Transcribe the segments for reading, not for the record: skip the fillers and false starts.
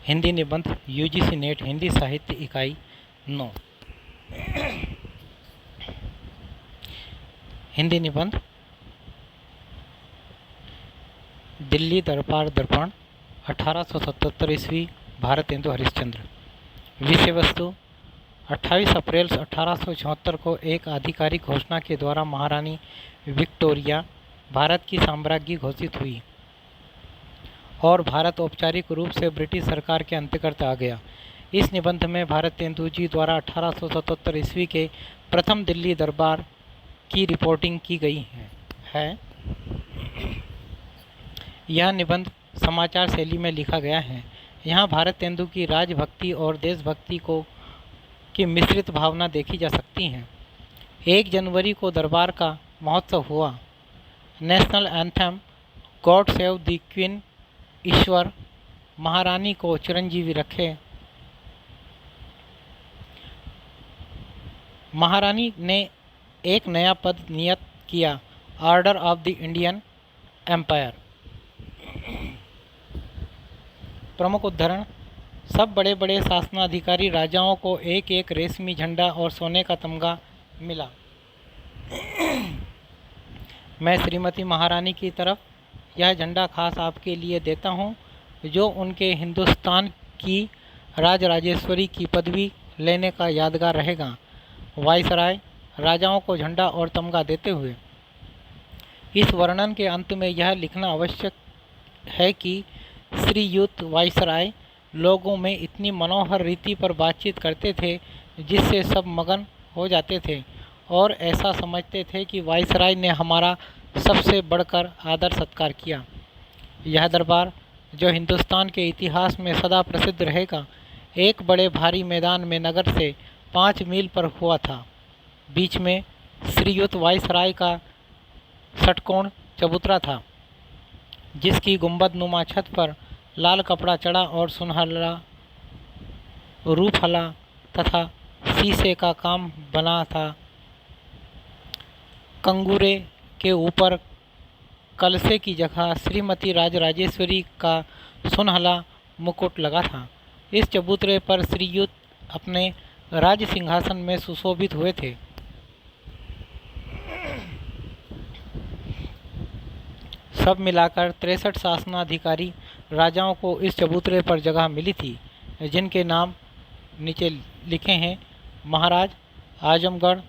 हिंदी निबंध UGC net Hindi साहित्य इकाई 9। हिंदी निबंध दिल्ली दरबार दर्पण 1877 ईस्वी भारतेंदु हरिश्चंद्र। विषय वस्तु 28 अप्रैल 1874 को एक आधिकारिक घोषणा के द्वारा महारानी विक्टोरिया भारत की साम्राज्ञी घोषित हुई और भारत औपचारिक रूप से ब्रिटिश सरकार के अंतर्गत आ गया। इस निबंध में भारतेंदु जी द्वारा 1877 ईस्वी के प्रथम दिल्ली दरबार की रिपोर्टिंग की गई है। यह निबंध समाचार शैली में लिखा गया है। यहाँ भारतेंदु की राजभक्ति और देशभक्ति की मिश्रित भावना देखी जा सकती है। 1 जनवरी को दरबार का महोत्सव हुआ। National anthem God save the queen, ईश्वर महारानी को चिरंजीवी रखे। महारानी ने एक नया पद नियत किया, order of the Indian Empire. प्रमुख उद्धरण, सब बड़े बड़े शासनाधिकारी राजाओं को एक एक रेशमी झंडा और सोने का तमगा मिला। मैं श्रीमती महारानी की तरफ यह झंडा खास आपके लिए देता हूँ, जो उनके हिंदुस्तान की राजराजेश्वरी की पदवी लेने का यादगार रहेगा। वायसराय राजाओं को झंडा और तमगा देते हुए इस वर्णन के अंत में यह लिखना आवश्यक है कि श्रीयुत वायसराय लोगों में इतनी मनोहर रीति पर बातचीत करते थे जिससे सब मगन हो जाते थे और ऐसा समझते थे कि वायसराय ने हमारा सबसे बढ़कर आदर सत्कार किया। यह दरबार, जो हिंदुस्तान के इतिहास में सदा प्रसिद्ध रहेगा, एक बड़े भारी मैदान में नगर से 5 मील पर हुआ था। बीच में श्रीयुत वायसराय का षटकोण चबूतरा था, जिसकी गुंबद नुमा छत पर लाल कपड़ा चढ़ा और सुनहरा रूपहला तथा शीशे का काम बना था। कंगूरे के ऊपर कलशे की जगह श्रीमती राजराजेश्वरी का सुनहला मुकुट लगा था। इस चबूतरे पर श्रीयुत अपने राज सिंहासन में सुशोभित हुए थे। सब मिलाकर 63 शासनाधिकारी राजाओं को इस चबूतरे पर जगह मिली थी, जिनके नाम नीचे लिखे हैं। महाराज आजमगढ़,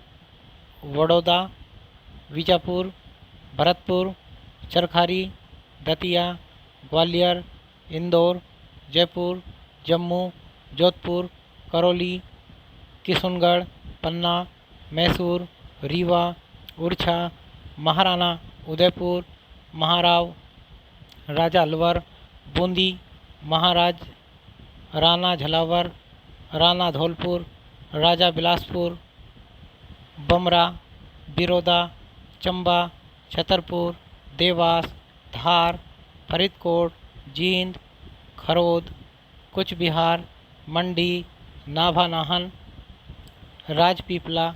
बड़ौदा, बीजापुर, भरतपुर, चरखारी, दतिया, ग्वालियर, इंदौर, जयपुर, जम्मू, जोधपुर, करौली, किशनगढ़, पन्ना, मैसूर, रीवा, उड़छा, महाराणा उदयपुर, महाराव, राजा अलवर, बूंदी, महाराज राणा झलावर, राणा धौलपुर, राजा बिलासपुर, बमरा, बिरोदा, चंबा, छतरपुर, देवास, धार, फरीदकोट, जींद, खरोद, कुछ बिहार, मंडी, नाभानाहन, राजपीपला,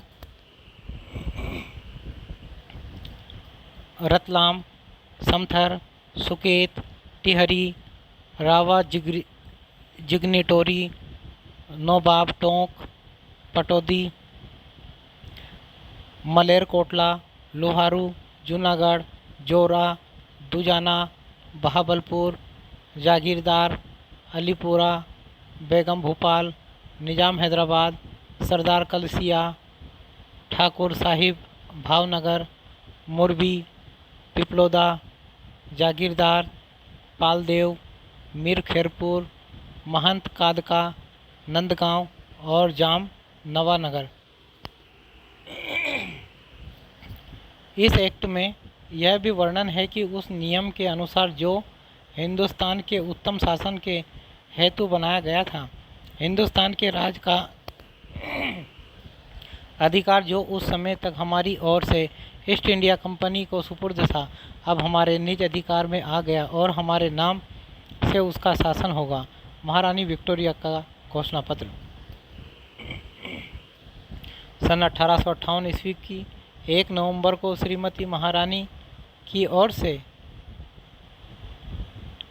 रतलाम, समथर, सुकेत, टिहरी, रावा, जिग्नीटोरी, नौबाब टोंक, पटौदी, मलेरकोटला, लोहारू, जूनागढ़, जोरा, दुजाना, बहाबलपुर, जागीरदार, अलीपुरा, बेगम भोपाल, निजाम हैदराबाद, सरदार कलसिया, ठाकुर साहिब, भावनगर, मुरबी, पिपलोदा, जागीरदार, पालदेव, मीर खैरपुर, महंत कादका, नंदगांव और जाम नवानगर। इस एक्ट में यह भी वर्णन है कि उस नियम के अनुसार जो हिंदुस्तान के उत्तम शासन के हेतु बनाया गया था, हिंदुस्तान के राज का अधिकार जो उस समय तक हमारी ओर से ईस्ट इंडिया कंपनी को सुपुर्द था, अब हमारे निज अधिकार में आ गया और हमारे नाम से उसका शासन होगा। महारानी विक्टोरिया का घोषणा पत्र। सन 1858 ईस्वी की 1 नवंबर को श्रीमती महारानी की ओर से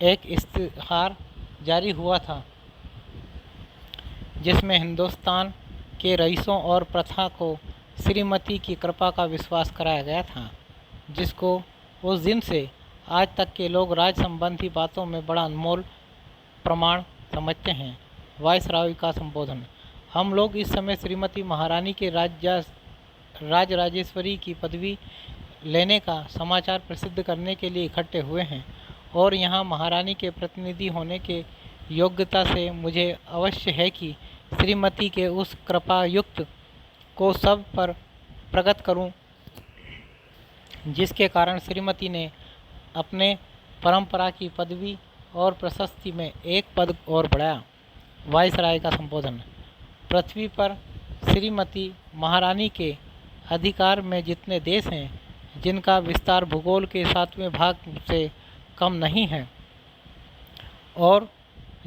एक इश्तिहार जारी हुआ था जिसमें हिंदुस्तान के रईसों और प्रथा को श्रीमती की कृपा का विश्वास कराया गया था, जिसको उस दिन से आज तक के लोग राज संबंधी बातों में बड़ा अनमोल प्रमाण समझते हैं। वायसराय का संबोधन। हम लोग इस समय श्रीमती महारानी के राजराजेश्वरी की पदवी लेने का समाचार प्रसिद्ध करने के लिए इकट्ठे हुए हैं और यहाँ महारानी के प्रतिनिधि होने के योग्यता से मुझे अवश्य है कि श्रीमती के उस कृपायुक्त को सब पर प्रकट करूं, जिसके कारण श्रीमती ने अपने परंपरा की पदवी और प्रशस्ति में एक पद और बढ़ाया। वायसराय का संबोधन। पृथ्वी पर श्रीमती महारानी के अधिकार में जितने देश हैं, जिनका विस्तार भूगोल के 7वें भाग से कम नहीं है और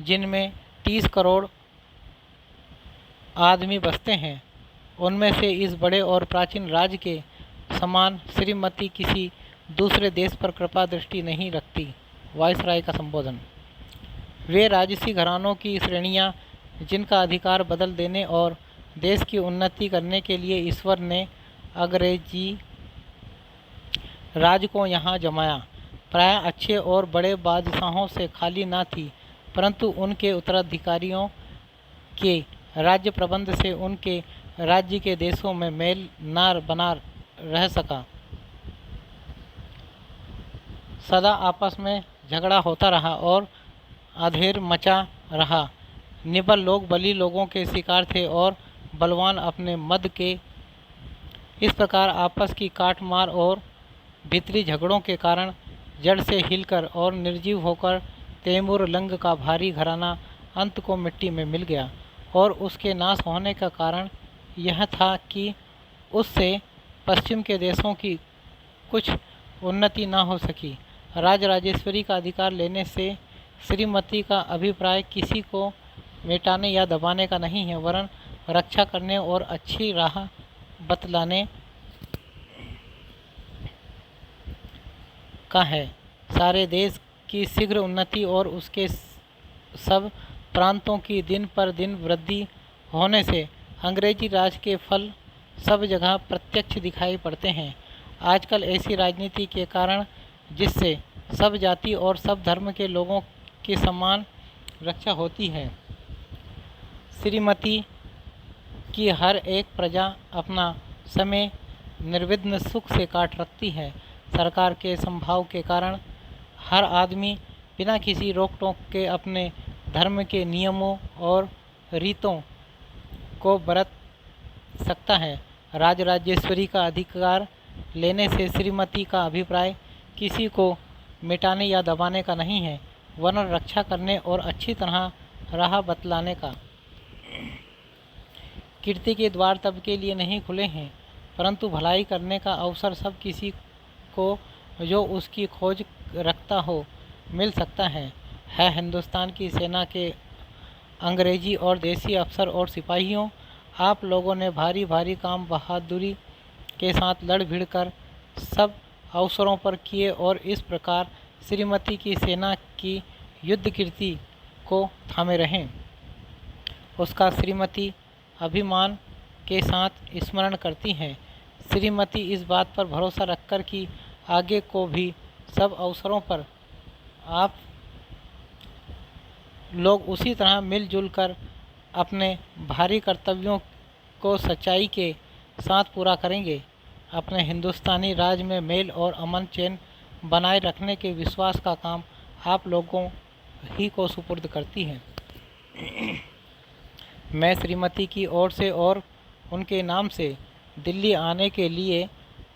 जिनमें 30 करोड़ आदमी बसते हैं, उनमें से इस बड़े और प्राचीन राज्य के समान श्रीमती किसी दूसरे देश पर कृपा दृष्टि नहीं रखती। वायसराय का संबोधन। वे राजसी घरानों की श्रेणियां, जिनका अधिकार बदल देने और देश की उन्नति करने के लिए ईश्वर ने अंग्रेजी राज को यहाँ जमाया, प्राय अच्छे और बड़े बादशाहों से खाली ना थी, परंतु उनके उत्तराधिकारियों के राज्य प्रबंध से उनके राज्य के देशों में मेल ना बना रह सका। सदा आपस में झगड़ा होता रहा और अधेर मचा रहा। निबल लोग बली लोगों के शिकार थे और बलवान अपने मद के। इस प्रकार आपस की काट मार और भीतरी झगड़ों के कारण जड़ से हिलकर और निर्जीव होकर तैमूर लंग का भारी घराना अंत को मिट्टी में मिल गया और उसके नाश होने का कारण यह था कि उससे पश्चिम के देशों की कुछ उन्नति ना हो सकी। राजराजेश्वरी का अधिकार लेने से श्रीमती का अभिप्राय किसी को मिटाने या दबाने का नहीं है, वरन रक्षा करने और अच्छी राह बतलाने का है। सारे देश की शीघ्र उन्नति और उसके सब प्रांतों की दिन पर दिन वृद्धि होने से अंग्रेजी राज के फल सब जगह प्रत्यक्ष दिखाई पड़ते हैं। आजकल ऐसी राजनीति के कारण जिससे सब जाति और सब धर्म के लोगों की समान रक्षा होती है, श्रीमती की हर एक प्रजा अपना समय निर्विघ्न सुख से काट रखती है। सरकार के संभाव के कारण हर आदमी बिना किसी रोक टोक के अपने धर्म के नियमों और रीतों को बरत सकता है। राजराजेश्वरी का अधिकार लेने से श्रीमती का अभिप्राय किसी को मिटाने या दबाने का नहीं है, वरन रक्षा करने और अच्छी तरह राह बतलाने का। कीर्ति के द्वार तब के लिए नहीं खुले हैं, परंतु भलाई करने का अवसर सब किसी को जो उसकी खोज रखता हो मिल सकता है। हिंदुस्तान की सेना के अंग्रेजी और देसी अफसर और सिपाहियों, आप लोगों ने भारी भारी काम बहादुरी के साथ लड़ भिड़ कर सब अवसरों पर किए और इस प्रकार श्रीमती की सेना की युद्ध कीर्ति को थामे रहें। उसका श्रीमती अभिमान के साथ स्मरण करती हैं। श्रीमती इस बात पर भरोसा रखकर कि आगे को भी सब अवसरों पर आप लोग उसी तरह मिलजुल कर अपने भारी कर्तव्यों को सच्चाई के साथ पूरा करेंगे। अपने हिंदुस्तानी राज में मेल और अमन चैन बनाए रखने के विश्वास का काम आप लोगों ही को सुपुर्द करती है। मैं श्रीमती की ओर से और उनके नाम से दिल्ली आने के लिए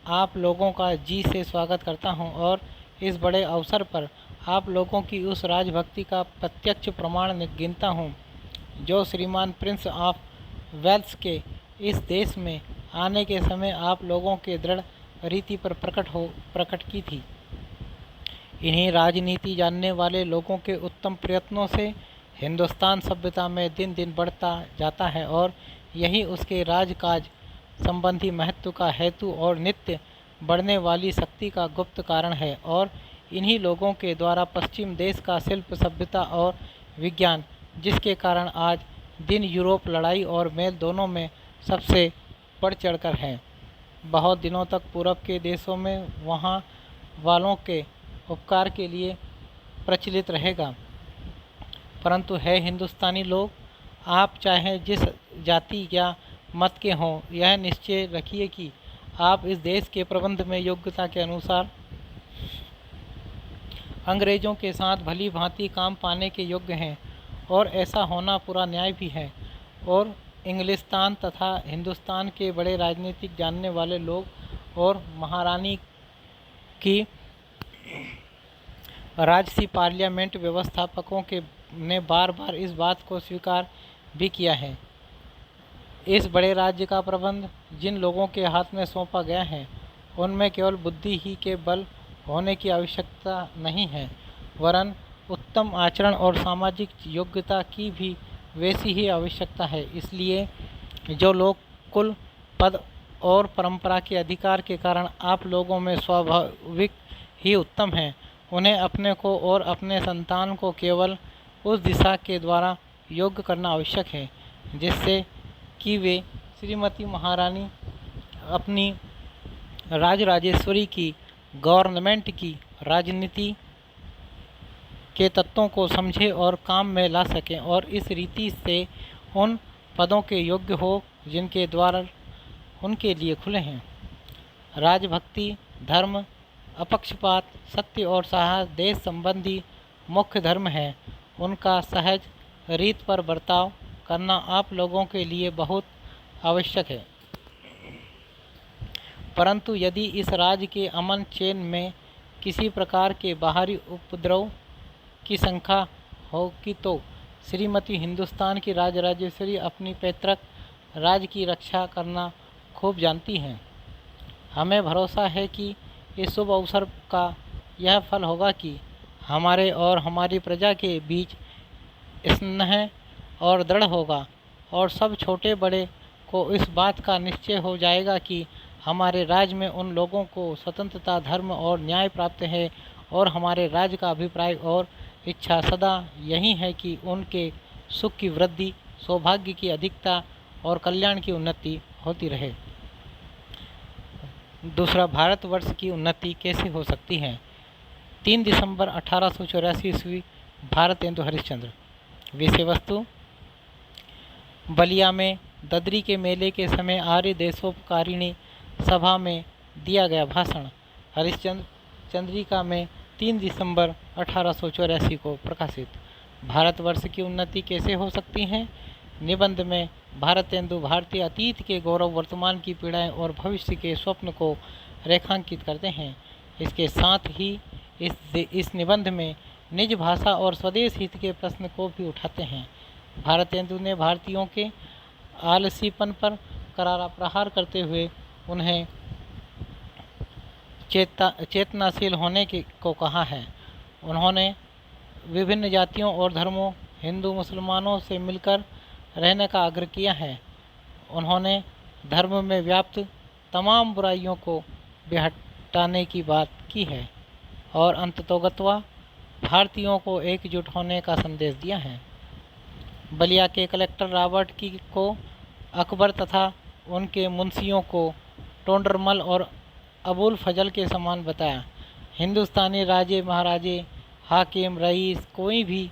आप लोगों का जी से स्वागत करता हूं और इस बड़े अवसर पर आप लोगों की उस राजभक्ति का प्रत्यक्ष प्रमाण गिनता हूं जो श्रीमान प्रिंस ऑफ वेल्स के इस देश में आने के समय आप लोगों के दृढ़ रीति पर प्रकट की थी। इन्हीं राजनीति जानने वाले लोगों के उत्तम प्रयत्नों से हिंदुस्तान सभ्यता में दिन दिन बढ़ता जाता है और यही उसके राजकाज संबंधी महत्व का हेतु और नित्य बढ़ने वाली शक्ति का गुप्त कारण है। और इन्हीं लोगों के द्वारा पश्चिम देश का शिल्प, सभ्यता और विज्ञान, जिसके कारण आज दिन यूरोप लड़ाई और मेल दोनों में सबसे बढ़ चढ़कर है। बहुत दिनों तक पूरब के देशों में वहाँ वालों के उपकार के लिए प्रचलित रहेगा, परंतु है हिंदुस्तानी लोग, आप चाहे जिस जाति या मत के हों, यह निश्चय रखिए कि आप इस देश के प्रबंध में योग्यता के अनुसार अंग्रेज़ों के साथ भली भांति काम पाने के योग्य हैं, और ऐसा होना पूरा न्याय भी है। और इंग्लिस्तान तथा हिंदुस्तान के बड़े राजनीतिक जानने वाले लोग और महारानी की राजसी पार्लियामेंट व्यवस्थापकों के ने बार बार इस बात को स्वीकार भी किया है। इस बड़े राज्य का प्रबंध जिन लोगों के हाथ में सौंपा गया है, उनमें केवल बुद्धि ही के बल होने की आवश्यकता नहीं है, वरन उत्तम आचरण और सामाजिक योग्यता की भी वैसी ही आवश्यकता है। इसलिए जो लोग कुल, पद और परंपरा के अधिकार के कारण आप लोगों में स्वाभाविक ही उत्तम हैं, उन्हें अपने को और अपने संतान को केवल उस दिशा के द्वारा योग्य करना आवश्यक है जिससे कि वे श्रीमती महारानी अपनी राजराजेश्वरी की गवर्नमेंट की राजनीति के तत्वों को समझे और काम में ला सकें, और इस रीति से उन पदों के योग्य हो जिनके द्वारा उनके लिए खुले हैं। राजभक्ति, धर्म, अपक्षपात, सत्य और साहस देश संबंधी मुख्य धर्म है। उनका सहज रीत पर बर्ताव करना आप लोगों के लिए बहुत आवश्यक है। परंतु यदि इस राज्य के अमन चैन में किसी प्रकार के बाहरी उपद्रव की शंका होगी तो श्रीमती हिंदुस्तान की राजराजेश्वरी अपनी पैतृक राज्य की रक्षा करना खूब जानती हैं। हमें भरोसा है कि इस शुभ अवसर का यह फल होगा कि हमारे और हमारी प्रजा के बीच स्नेह और दृढ़ होगा, और सब छोटे बड़े को इस बात का निश्चय हो जाएगा कि हमारे राज्य में उन लोगों को स्वतंत्रता, धर्म और न्याय प्राप्त है, और हमारे राज्य का अभिप्राय और इच्छा सदा यही है कि उनके सुख की वृद्धि, सौभाग्य की अधिकता और कल्याण की उन्नति होती रहे। दूसरा, भारतवर्ष की उन्नति कैसे हो सकती है। 3 दिसंबर 1884 ईस्वी, भारतेंदु हरिश्चंद्र। विषय वस्तु: बलिया में ददरी के मेले के समय आर्य देशोपकारिणी सभा में दिया गया भाषण। हरिश्चंद्र, चंद्रिका में 3 दिसंबर 1884 को प्रकाशित। भारतवर्ष की उन्नति कैसे हो सकती है। निबंध में भारतेंदु भारतीय अतीत के गौरव, वर्तमान की पीड़ाएं और भविष्य के स्वप्न को रेखांकित करते हैं। इसके साथ ही इस निबंध में निज भाषा और स्वदेश हित के प्रश्न को भी उठाते हैं। भारतेंदु ने भारतीयों के आलसीपन पर करारा प्रहार करते हुए उन्हें चेतनाशील होने को कहा है। उन्होंने विभिन्न जातियों और धर्मों, हिंदू मुसलमानों से मिलकर रहने का आग्रह किया है। उन्होंने धर्म में व्याप्त तमाम बुराइयों को भी हटाने की बात की है, और अंततोगत्वा भारतीयों को एकजुट होने का संदेश दिया है। बलिया के कलेक्टर रॉबर्ट को अकबर तथा उनके मुंशियों को टोंडरमल और अबुल फजल के समान बताया। हिंदुस्तानी राजे, महाराजे, हाकिम, रईस कोई भी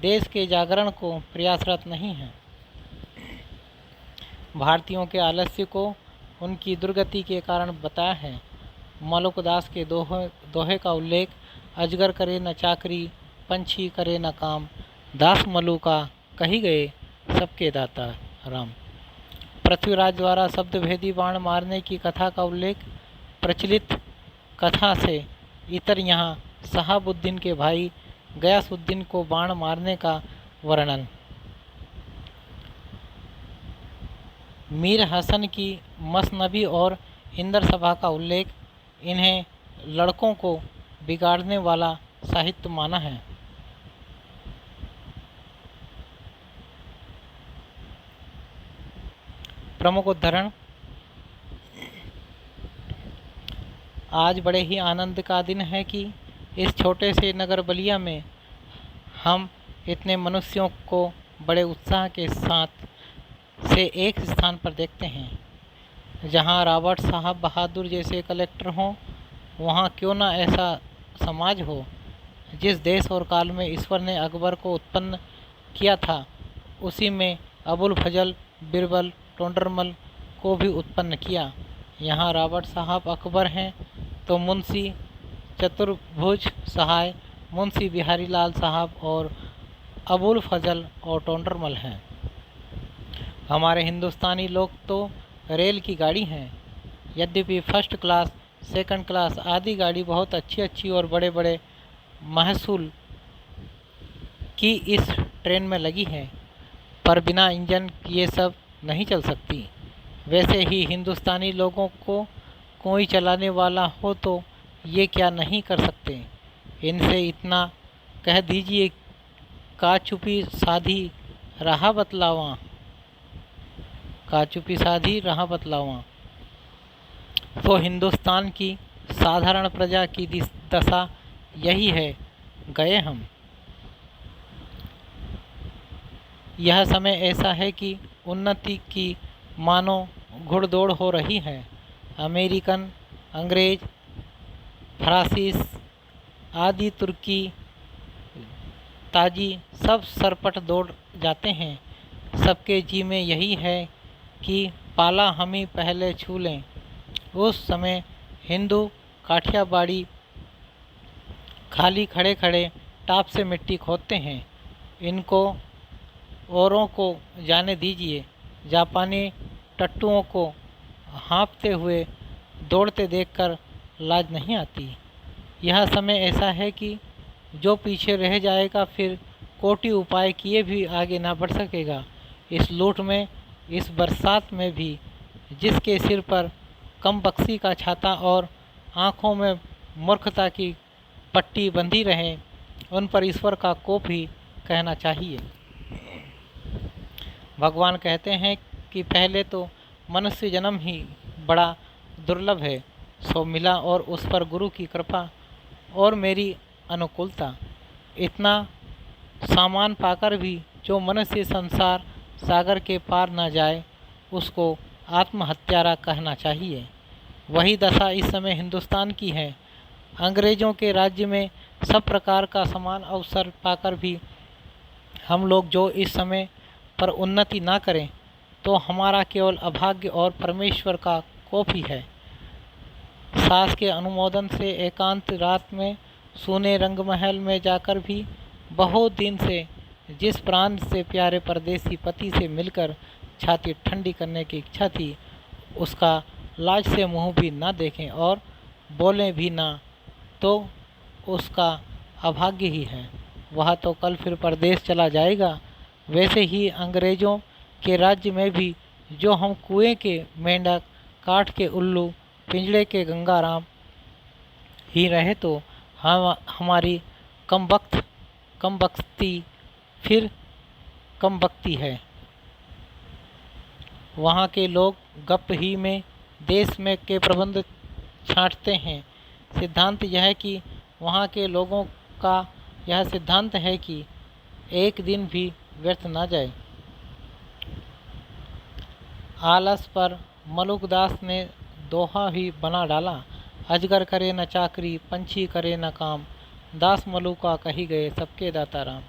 देश के जागरण को प्रयासरत नहीं है। भारतीयों के आलस्य को उनकी दुर्गति के कारण बताया है। मलुकदास के दोहे का उल्लेख: अजगर करे न चाकरी, पंछी करे न काम, दास मलु का कही गए सबके दाता राम। पृथ्वीराज द्वारा शब्दभेदी बाण मारने की कथा का उल्लेख: प्रचलित कथा से इतर यहाँ शहाबुद्दीन के भाई गयासुद्दीन को बाण मारने का वर्णन। मीर हसन की मसनबी और इंदर सभा का उल्लेख। इन्हें लड़कों को बिगाड़ने वाला साहित्य माना है। प्रमुख उद्धरण: आज बड़े ही आनंद का दिन है कि इस छोटे से नगर बलिया में हम इतने मनुष्यों को बड़े उत्साह के साथ से एक स्थान पर देखते हैं। जहाँ रॉबर्ट साहब बहादुर जैसे कलेक्टर हों, वहाँ क्यों ना ऐसा समाज हो जिस देश और काल में ईश्वर ने अकबर को उत्पन्न किया था, उसी में अबुल फजल बिरबल टोडरमल को भी उत्पन्न किया। यहाँ रॉबर्ट साहब अकबर हैं तो मुंशी चतुर्भुज सहाय मुंशी बिहारी लाल साहब और अबुल फजल और टोडरमल हैं। हमारे हिंदुस्तानी लोग तो रेल की गाड़ी हैं। यद्यपि फर्स्ट क्लास, सेकंड क्लास आदि गाड़ी बहुत अच्छी अच्छी और बड़े बड़े महसूल की इस ट्रेन में लगी है, पर बिना इंजन ये सब नहीं चल सकती। वैसे ही हिंदुस्तानी लोगों को कोई चलाने वाला हो तो ये क्या नहीं कर सकते। इनसे इतना कह दीजिए, का चुपी साधी राह बतलावा, का चुपी साधी राह बतलावा। तो हिंदुस्तान की साधारण प्रजा की दशा यही है, गए हम। यह समय ऐसा है कि उन्नति की मानो घुड़दौड़ हो रही है। अमेरिकन, अंग्रेज, फ्रांसीस आदि तुर्की, ताजी सब सरपट दौड़ जाते हैं। सबके जी में यही है कि पाला हम ही पहले छू लें। उस समय हिंदू काठियावाड़ी खाली खड़े खड़े टाप से मिट्टी खोदते हैं। इनको औरों को जाने दीजिए। जापानी टट्टुओं को हाँफते हुए दौड़ते देखकर लाज नहीं आती। यह समय ऐसा है कि जो पीछे रह जाएगा फिर कोटि उपाय किए भी आगे ना बढ़ सकेगा। इस लूट में, इस बरसात में भी जिसके सिर पर कमबख्शी का छाता और आँखों में मूर्खता की पट्टी बंधी रहे, उन पर ईश्वर का कोप ही कहना चाहिए। भगवान कहते हैं कि पहले तो मनुष्य जन्म ही बड़ा दुर्लभ है, सो मिला और उस पर गुरु की कृपा और मेरी अनुकूलता। इतना सामान पाकर भी जो मनुष्य संसार सागर के पार न जाए, उसको आत्महत्यारा कहना चाहिए। वही दशा इस समय हिंदुस्तान की है। अंग्रेज़ों के राज्य में सब प्रकार का समान अवसर पाकर भी हम लोग जो इस समय पर उन्नति ना करें, तो हमारा केवल अभाग्य और परमेश्वर का कोप ही है। सास के अनुमोदन से एकांत रात में सूने रंगमहल में जाकर भी बहुत दिन से जिस प्राण से प्यारे परदेसी पति से मिलकर छाती ठंडी करने की इच्छा थी, उसका लाज से मुंह भी ना देखें और बोलें भी ना, तो उसका अभाग्य ही है। वह तो कल फिर परदेश चला जाएगा। वैसे ही अंग्रेज़ों के राज्य में भी जो हम कुएं के मेंढक, काठ के उल्लू, पिंजड़े के गंगाराम ही रहे, तो हमारी कमबख्ती फिर कमबख्ती है। वहाँ के लोग गप ही में देश में के प्रबंध छांटते हैं। सिद्धांत यह है कि वहाँ के लोगों का यह सिद्धांत है कि एक दिन भी व्यर्थ ना जाए। आलस पर मलुकदास ने दोहा ही बना डाला, अजगर करे न चाकरी, पंछी करे न काम, दास मलुका कही गए सबके दाता राम।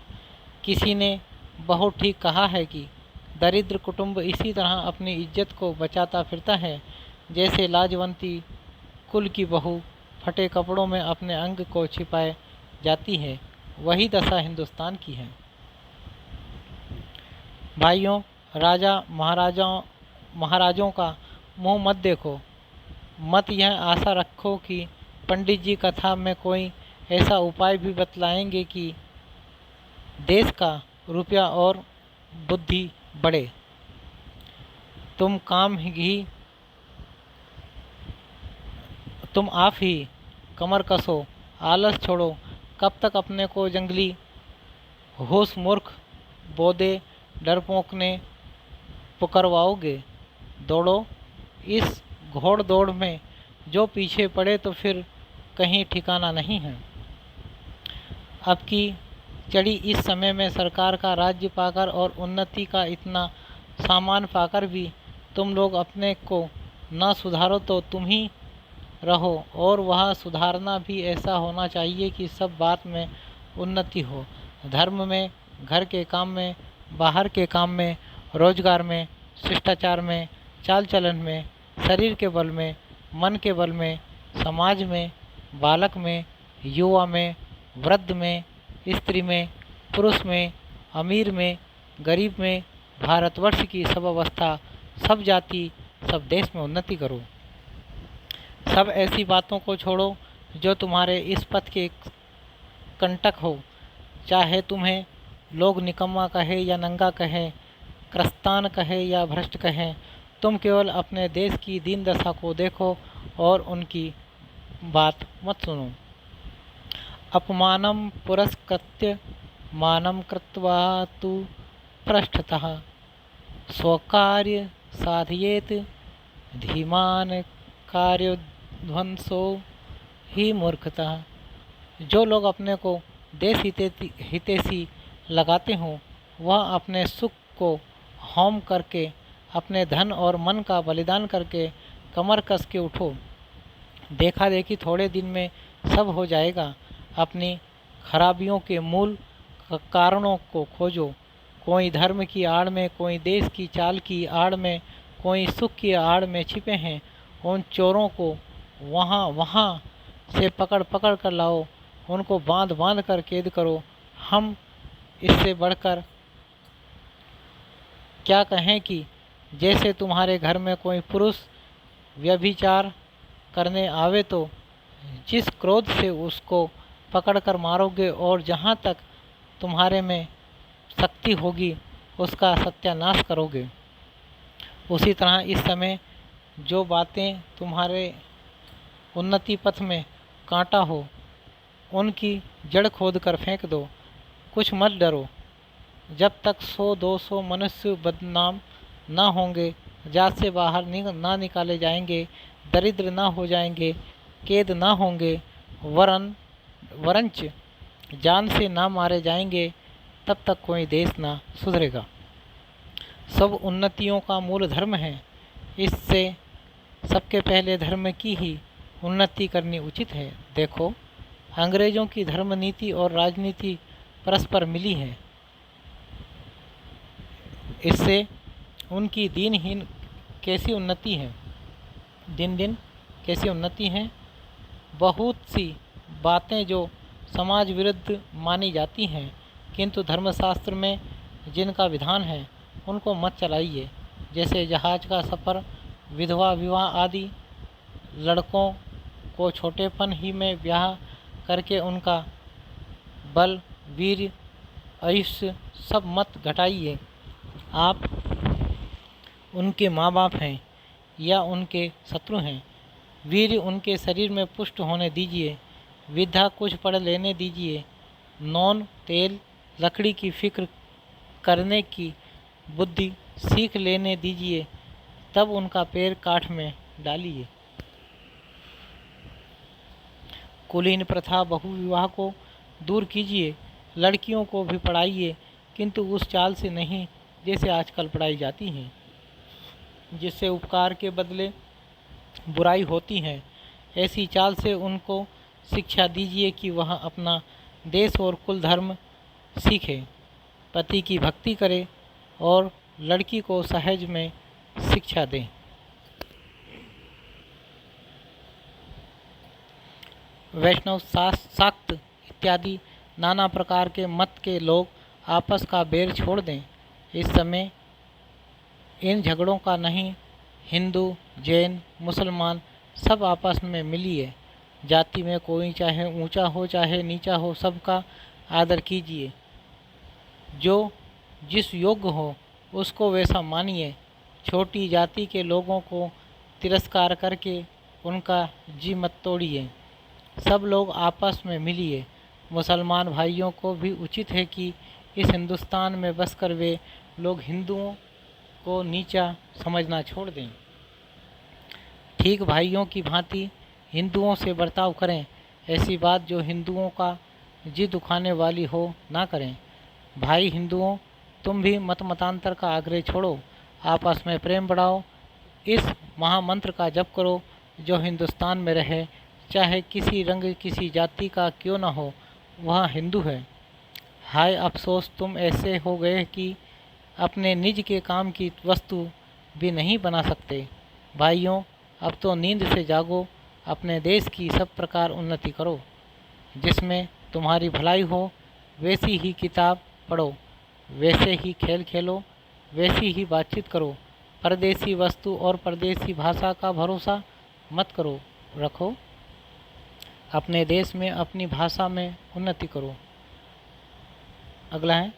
किसी ने बहुत ठीक कहा है कि दरिद्र कुटुंब इसी तरह अपनी इज्जत को बचाता फिरता है, जैसे लाजवंती कुल की बहू फटे कपड़ों में अपने अंग को छिपाए जाती है। वही दशा हिंदुस्तान की है। भाइयों, राजा महाराजों का मुंह मत देखो। मत यह आशा रखो कि पंडित जी कथा में कोई ऐसा उपाय भी बतलाएंगे कि देश का रुपया और बुद्धि बढ़े। तुम आप ही कमर कसो, आलस छोड़ो। कब तक अपने को जंगली होश मूर्ख बोधे डरपोक ने पुकरवाओगे। दौड़ो। इस घोड़ दौड़ में जो पीछे पड़े तो फिर कहीं ठिकाना नहीं है। अब की चढ़ी इस समय में सरकार का राज्य पाकर और उन्नति का इतना सामान पाकर भी तुम लोग अपने को ना सुधारो तो तुम ही रहो। और वह सुधारना भी ऐसा होना चाहिए कि सब बात में उन्नति हो, धर्म में, घर के काम में, बाहर के काम में, रोजगार में, शिष्टाचार में, चाल चलन में, शरीर के बल में, मन के बल में, समाज में, बालक में, युवा में, वृद्ध में, स्त्री में, पुरुष में, अमीर में, गरीब में, भारतवर्ष की सब अवस्था, सब जाति, सब देश में उन्नति करो। सब ऐसी बातों को छोड़ो जो तुम्हारे इस पथ के कंटक हो, चाहे तुम्हें लोग निकम्मा कहे या नंगा कहे, क्रस्तान कहे या भ्रष्ट कहें। तुम केवल अपने देश की दीन दशा को देखो और उनकी बात मत सुनो। अपमानम पुरस्कृत्य मानम कृत्वा तु पृष्ठतः स्वकार्य साधयेत धीमान कार्यध्वंसो ही मूर्खता। जो लोग अपने को देश हितैषी लगाते हों वह अपने सुख को होम करके, अपने धन और मन का बलिदान करके कमर कस के उठो। देखा देखी थोड़े दिन में सब हो जाएगा। अपनी खराबियों के मूल कारणों को खोजो। कोई धर्म की आड़ में, कोई देश की चाल की आड़ में, कोई सुख की आड़ में छिपे हैं। उन चोरों को वहाँ से पकड़ कर लाओ, उनको बांध कर कैद करो। हम इससे बढ़कर क्या कहें कि जैसे तुम्हारे घर में कोई पुरुष व्यभिचार करने आवे तो जिस क्रोध से उसको पकड़कर मारोगे और जहाँ तक तुम्हारे में शक्ति होगी उसका सत्यानाश करोगे, उसी तरह इस समय जो बातें तुम्हारे उन्नति पथ में कांटा हो उनकी जड़ खोद कर फेंक दो। कुछ मत डरो। जब तक 100-200 मनुष्य बदनाम ना होंगे, जात से बाहर ना निकाले जाएंगे, दरिद्र ना हो जाएंगे, कैद ना होंगे, वरंच जान से ना मारे जाएंगे, तब तक कोई देश ना सुधरेगा। सब उन्नतियों का मूल धर्म है। इससे सबके पहले धर्म की ही उन्नति करनी उचित है। देखो, अंग्रेजों की धर्म नीति और राजनीति परस्पर मिली है। इससे उनकी दिन कैसी उन्नति है, दिन दिन कैसी उन्नति है। बहुत सी बातें जो समाज विरुद्ध मानी जाती हैं, किंतु धर्मशास्त्र में जिनका विधान है उनको मत चलाइए। जैसे जहाज का सफ़र, विधवा विवाह आदि। लड़कों को छोटेपन ही में ब्याह करके उनका बल, वीर, आयुष्य सब मत घटाइए। आप उनके माँ बाप हैं या उनके शत्रु हैं। वीर उनके शरीर में पुष्ट होने दीजिए। विद्या कुछ पढ़ लेने दीजिए। नॉन, तेल, लकड़ी की फिक्र करने की बुद्धि सीख लेने दीजिए। तब उनका पैर काठ में डालिए। कुलीन प्रथा, बहुविवाह को दूर कीजिए। लड़कियों को भी पढ़ाइए, किंतु उस चाल से नहीं जैसे आजकल पढ़ाई जाती हैं, जिससे उपकार के बदले बुराई होती है। ऐसी चाल से उनको शिक्षा दीजिए कि वह अपना देश और कुल धर्म सीखे, पति की भक्ति करे और लड़की को सहज में शिक्षा दें। वैष्णव, शाक्त इत्यादि नाना प्रकार के मत के लोग आपस का बैर छोड़ दें। इस समय इन झगड़ों का नहीं। हिंदू, जैन, मुसलमान सब आपस में मिलिए। जाति में कोई चाहे ऊंचा हो चाहे नीचा हो, सबका आदर कीजिए। जो जिस योग्य हो उसको वैसा मानिए। छोटी जाति के लोगों को तिरस्कार करके उनका जी मत तोड़िए। सब लोग आपस में मिलिए। मुसलमान भाइयों को भी उचित है कि इस हिंदुस्तान में बसकर वे लोग हिंदुओं को नीचा समझना छोड़ दें। ठीक भाइयों की भांति हिंदुओं से बर्ताव करें। ऐसी बात जो हिंदुओं का जी दुखाने वाली हो ना करें। भाई हिंदुओं, तुम भी मतांतर का आग्रह छोड़ो, आपस में प्रेम बढ़ाओ, इस महामंत्र का जप करो जो हिंदुस्तान में रहे, चाहे किसी रंग किसी जाति का क्यों न हो, वह हिंदू है। हाय अफसोस, तुम ऐसे हो गए कि अपने निज के काम की वस्तु भी नहीं बना सकते। भाइयों, अब तो नींद से जागो, अपने देश की सब प्रकार उन्नति करो। जिसमें तुम्हारी भलाई हो वैसी ही किताब पढ़ो, वैसे ही खेल खेलो, वैसी ही बातचीत करो। परदेसी वस्तु और परदेसी भाषा का भरोसा मत करो रखो। अपने देश में अपनी भाषा में उन्नति करो। अगला है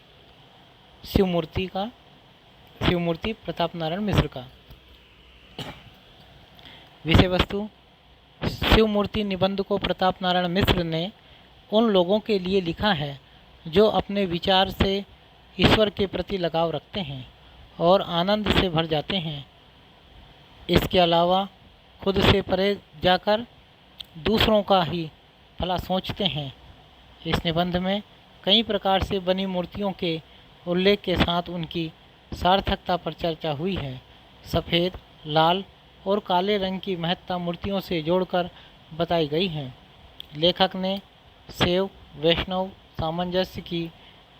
शिवमूर्ति प्रताप नारायण मिश्र का। विषय वस्तु, शिवमूर्ति निबंध को प्रताप नारायण मिश्र ने उन लोगों के लिए लिखा है जो अपने विचार से ईश्वर के प्रति लगाव रखते हैं और आनंद से भर जाते हैं। इसके अलावा खुद से परे जाकर दूसरों का ही भला सोचते हैं। इस निबंध में कई प्रकार से बनी मूर्तियों के उल्लेख के साथ उनकी सार्थकता पर चर्चा हुई है। सफ़ेद, लाल और काले रंग की महत्ता मूर्तियों से जोड़कर बताई गई है। लेखक ने शैव वैष्णव सामंजस्य की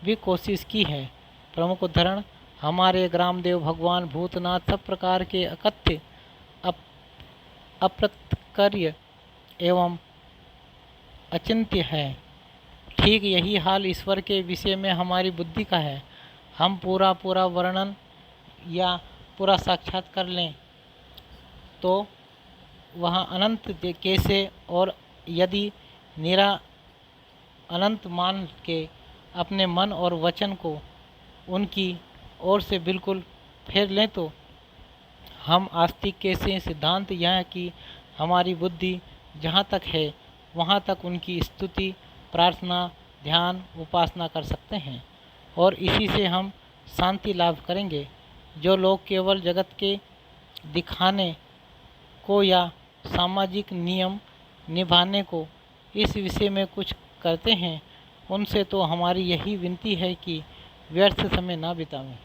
भी कोशिश की है। प्रमुख उदाहरण हमारे ग्रामदेव भगवान भूतनाथ सब प्रकार के अकथ्य अप्रत्यक्ष एवं अचिंत्य है। ठीक यही हाल ईश्वर के विषय में हमारी बुद्धि का है। हम पूरा वर्णन या पूरा साक्षात कर लें तो वह अनंत कैसे, और यदि निरा अनंत मान के अपने मन और वचन को उनकी ओर से बिल्कुल फेर लें तो हम आस्तिक कैसे। सिद्धांत यह है कि हमारी बुद्धि जहाँ तक है वहाँ तक उनकी स्तुति, प्रार्थना, ध्यान, उपासना कर सकते हैं और इसी से हम शांति लाभ करेंगे। जो लोग केवल जगत के दिखाने को या सामाजिक नियम निभाने को इस विषय में कुछ करते हैं, उनसे तो हमारी यही विनती है कि व्यर्थ समय ना बितावें।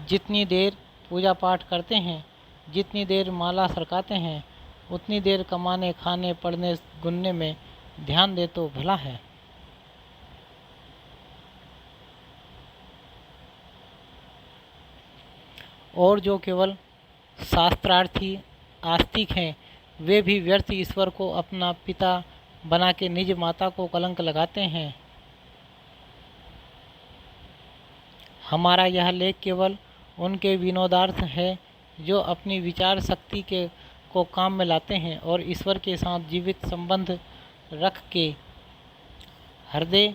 जितनी देर पूजा पाठ करते हैं, जितनी देर माला सरकाते हैं, उतनी देर कमाने, खाने, पढ़ने, गुनने में ध्यान दे तो भला है। और जो केवल शास्त्रार्थी आस्तिक हैं, वे भी व्यर्थ ईश्वर को अपना पिता बना के निज माता को कलंक लगाते हैं। हमारा यह लेख केवल उनके विनोदार्थ है जो अपनी विचार शक्ति को काम में लाते हैं और ईश्वर के साथ जीवित संबंध रख के हृदय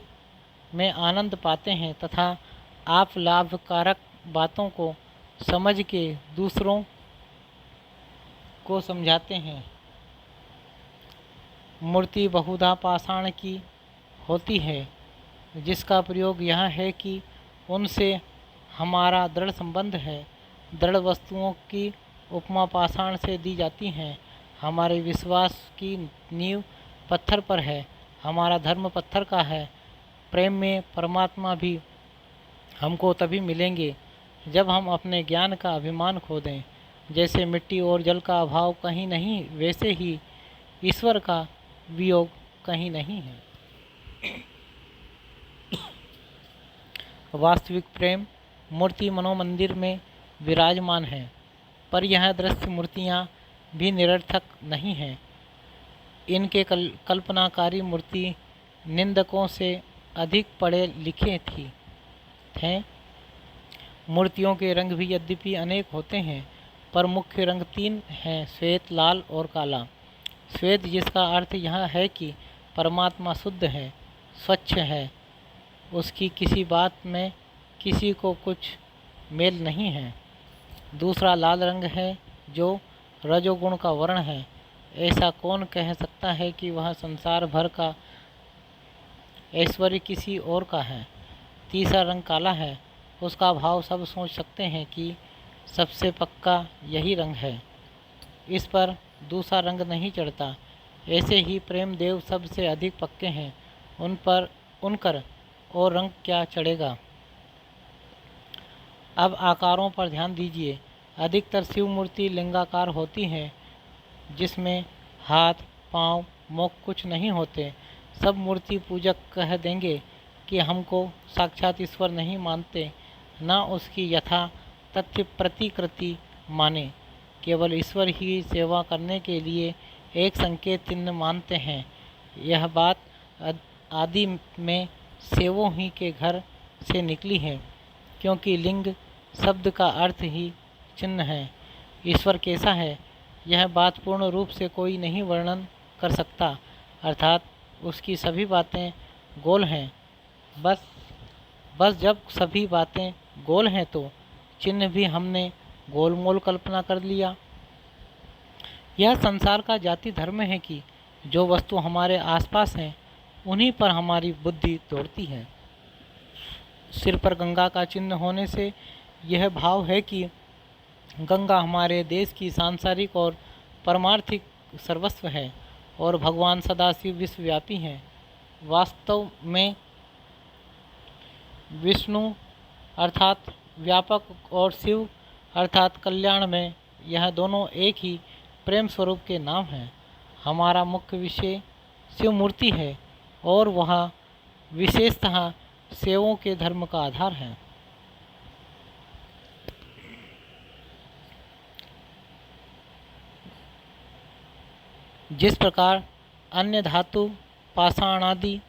में आनंद पाते हैं तथा आप लाभकारक बातों को समझ के दूसरों को समझाते हैं। मूर्ति बहुधा पाषाण की होती है, जिसका प्रयोग यह है कि उनसे हमारा दृढ़ संबंध है। दृढ़ वस्तुओं की उपमा पाषाण से दी जाती हैं। हमारे विश्वास की नींव पत्थर पर है, हमारा धर्म पत्थर का है। प्रेम में परमात्मा भी हमको तभी मिलेंगे जब हम अपने ज्ञान का अभिमान खो दें। जैसे मिट्टी और जल का अभाव कहीं नहीं, वैसे ही ईश्वर का वियोग कहीं नहीं है। वास्तविक प्रेम मूर्ति मनोमंदिर में विराजमान है, पर यह दृश्य मूर्तियाँ भी निरर्थक नहीं हैं। इनके कल्पनाकारी मूर्ति निंदकों से अधिक पढ़े लिखे थे। मूर्तियों के रंग भी यद्यपि अनेक होते हैं, पर मुख्य रंग 3 हैं, श्वेत, लाल और काला। श्वेत, जिसका अर्थ यह है कि परमात्मा शुद्ध है, स्वच्छ है, उसकी किसी बात में किसी को कुछ मेल नहीं है। दूसरा लाल रंग है जो रजोगुण का वर्ण है। ऐसा कौन कह सकता है कि वह संसार भर का ऐश्वर्य किसी और का है। तीसरा रंग काला है, उसका भाव सब सोच सकते हैं कि सबसे पक्का यही रंग है, इस पर दूसरा रंग नहीं चढ़ता। ऐसे ही प्रेम देव सबसे अधिक पक्के हैं, उनकर और रंग क्या चढ़ेगा। अब आकारों पर ध्यान दीजिए। अधिकतर शिव मूर्ति लिंगाकार होती हैं, जिसमें हाथ, पाँव, मुख कुछ नहीं होते। सब मूर्ति पूजक कह देंगे कि हमको साक्षात ईश्वर नहीं मानते, ना उसकी यथा तथ्य प्रतिकृति माने, केवल ईश्वर ही सेवा करने के लिए एक संकेत चिन्ह मानते हैं। यह बात आदि में सेवों ही के घर से निकली है, क्योंकि लिंग शब्द का अर्थ ही चिन्ह है। ईश्वर कैसा है, यह बात पूर्ण रूप से कोई नहीं वर्णन कर सकता, अर्थात उसकी सभी बातें गोल हैं। बस जब सभी बातें गोल हैं तो चिन्ह भी हमने गोलमोल कल्पना कर लिया। यह संसार का जाति धर्म है कि जो वस्तु हमारे आसपास हैं उन्हीं पर हमारी बुद्धि दौड़ती है। सिर पर गंगा का चिन्ह होने से यह भाव है कि गंगा हमारे देश की सांसारिक और परमार्थिक सर्वस्व है और भगवान सदाशिव विश्वव्यापी हैं। वास्तव में विष्णु अर्थात व्यापक और शिव अर्थात कल्याण में यह दोनों एक ही प्रेम स्वरूप के नाम हैं। हमारा मुख्य विषय शिव मूर्ति है और वह विशेषतः सेवों के धर्म का आधार है। जिस प्रकार अन्य धातु पाषाण आदि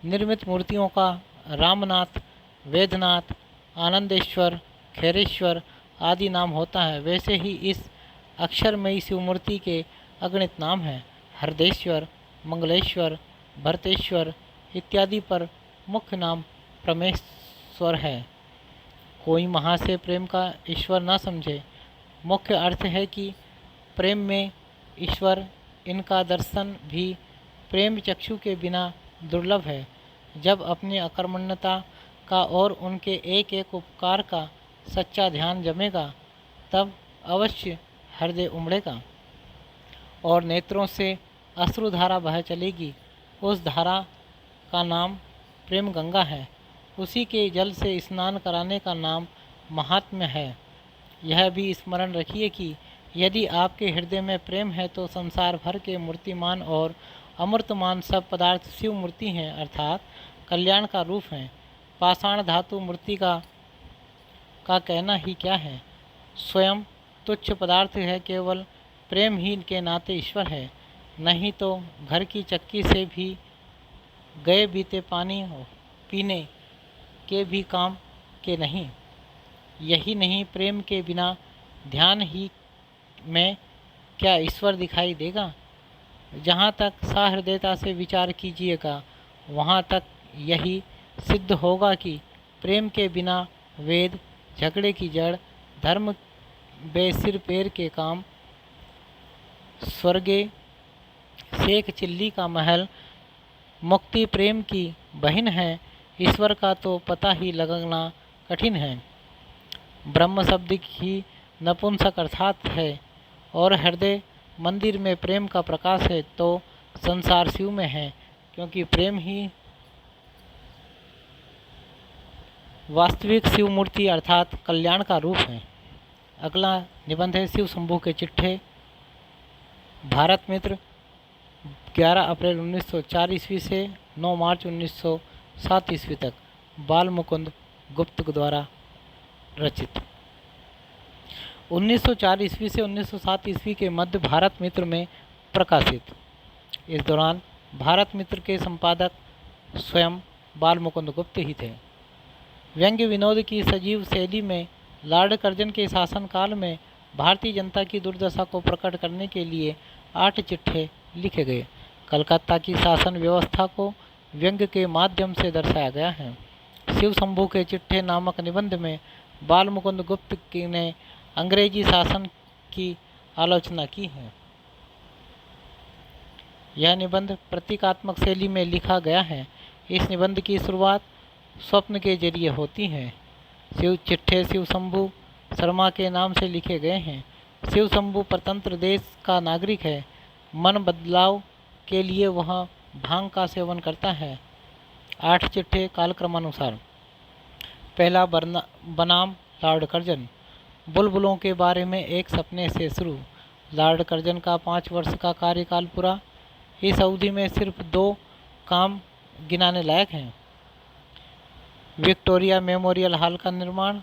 निर्मित मूर्तियों का रामनाथ, वेदनाथ, आनंदेश्वर, खैरेश्वर आदि नाम होता है, वैसे ही इस अक्षरमयी शिव मूर्ति के अगणित नाम हैं। हरदेश्वर, मंगलेश्वर, भरतेश्वर इत्यादि पर मुख्य नाम परमेश्वर है। कोई महा से प्रेम का ईश्वर न समझे। मुख्य अर्थ है कि प्रेम में ईश्वर, इनका दर्शन भी प्रेम चक्षु के बिना दुर्लभ है। जब अपनी अकर्मण्यता का और उनके एक एक उपकार का सच्चा ध्यान जमेगा, तब अवश्य हृदय उमड़ेगा और नेत्रों से अश्रुधारा बह चलेगी। उस धारा का नाम प्रेम गंगा है। उसी के जल से स्नान कराने का नाम महात्म्य है। यह भी स्मरण रखिए कि यदि आपके हृदय में प्रेम है तो संसार भर के मूर्तिमान और अमूर्तमान सब पदार्थ शिव मूर्ति हैं, अर्थात कल्याण का रूप हैं। पाषाण धातु मूर्ति का कहना ही क्या है, स्वयं तुच्छ पदार्थ है, केवल प्रेम ही के नाते ईश्वर है। नहीं तो घर की चक्की से भी गए बीते पानी पीने के भी काम के नहीं। यही नहीं, प्रेम के बिना ध्यान ही में क्या ईश्वर दिखाई देगा। जहाँ तक सहृदयता से विचार कीजिएगा, वहाँ तक यही सिद्ध होगा कि प्रेम के बिना वेद झगड़े की जड़, धर्म बेसिर पैर के काम, स्वर्गे शेख चिल्ली का महल, मुक्ति प्रेम की बहन है। ईश्वर का तो पता ही लगना कठिन है। ब्रह्म शब्द ही नपुंसक अर्थात है और हृदय मंदिर में प्रेम का प्रकाश है, तो संसार शिव में है, क्योंकि प्रेम ही वास्तविक शिव मूर्ति अर्थात कल्याण का रूप है। अगला निबंध है शिव शंभू के चिट्ठे। भारत मित्र 11 अप्रैल 1904 ईस्वी से 9 मार्च 1907 ईस्वी तक, बाल मुकुंद गुप्त द्वारा रचित। 1904 ईस्वी से 1907 ईस्वी के मध्य भारत मित्र में प्रकाशित। इस दौरान भारत मित्र के संपादक स्वयं बाल मुकुंद गुप्त ही थे। व्यंग्य विनोद की सजीव शैली में लॉर्ड कर्जन के शासनकाल में भारतीय जनता की दुर्दशा को प्रकट करने के लिए 8 चिट्ठे लिखे गए। कलकत्ता की शासन व्यवस्था को व्यंग्य के माध्यम से दर्शाया गया है। शिव शंभू के चिट्ठे नामक निबंध में बाल मुकुंद गुप्त ने अंग्रेजी शासन की आलोचना की है। यह निबंध प्रतीकात्मक शैली में लिखा गया है। इस निबंध की शुरुआत स्वप्न के जरिए होती है। चिट्ठे शिव शंभू शर्मा के नाम से लिखे गए हैं। शिव शंभू स्वतंत्र देश का नागरिक है। मन बदलाव के लिए वह भांग का सेवन करता है। 8 चिट्ठे कालक्रमानुसार। पहला बनाम लॉर्ड कर्जन। बुलबुलों के बारे में एक सपने से शुरू। लॉर्ड कर्जन का 5 वर्ष का कार्यकाल पूरा। इस अवधि में सिर्फ 2 काम गिनाने लायक हैं। विक्टोरिया मेमोरियल हॉल का निर्माण,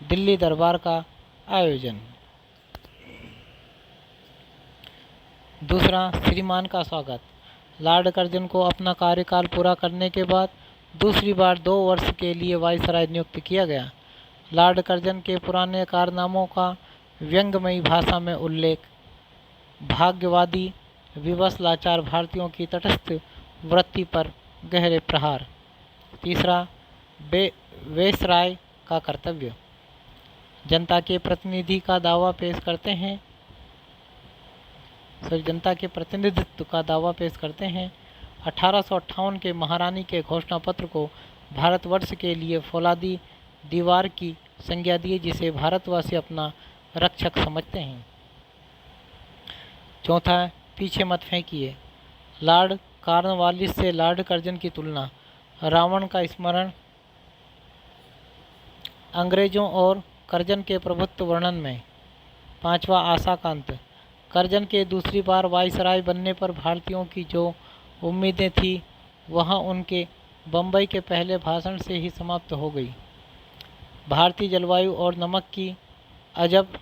दिल्ली दरबार का आयोजन। दूसरा, श्रीमान का स्वागत। लॉर्ड कर्जन को अपना कार्यकाल पूरा करने के बाद दूसरी बार 2 वर्ष के लिए वायसराय नियुक्त किया गया। लॉर्ड कर्जन के पुराने कारनामों का व्यंग्यमयी भाषा में उल्लेख, भाग्यवादी विवश लाचार भारतीयों की तटस्थ वृत्ति पर गहरे प्रहार। तीसरा, वायसराय का कर्तव्य। जनता के प्रतिनिधित्व का दावा पेश करते हैं। 1858 के महारानी के घोषणा पत्र को भारतवर्ष के लिए फौलादी दीवार की संज्ञा दी, जिसे भारतवासी अपना रक्षक समझते हैं। चौथा, पीछे मत फेंकिए। लॉर्ड कॉर्नवालिस से लॉर्ड कर्जन की तुलना। रावण का स्मरण। अंग्रेजों और कर्जन के प्रभुत्व वर्णन में। पांचवा, आशा का अंत। कर्जन के दूसरी बार वायसराय बनने पर भारतीयों की जो उम्मीदें थी वह उनके बम्बई के पहले भाषण से ही समाप्त हो गई। भारतीय जलवायु और नमक की अजब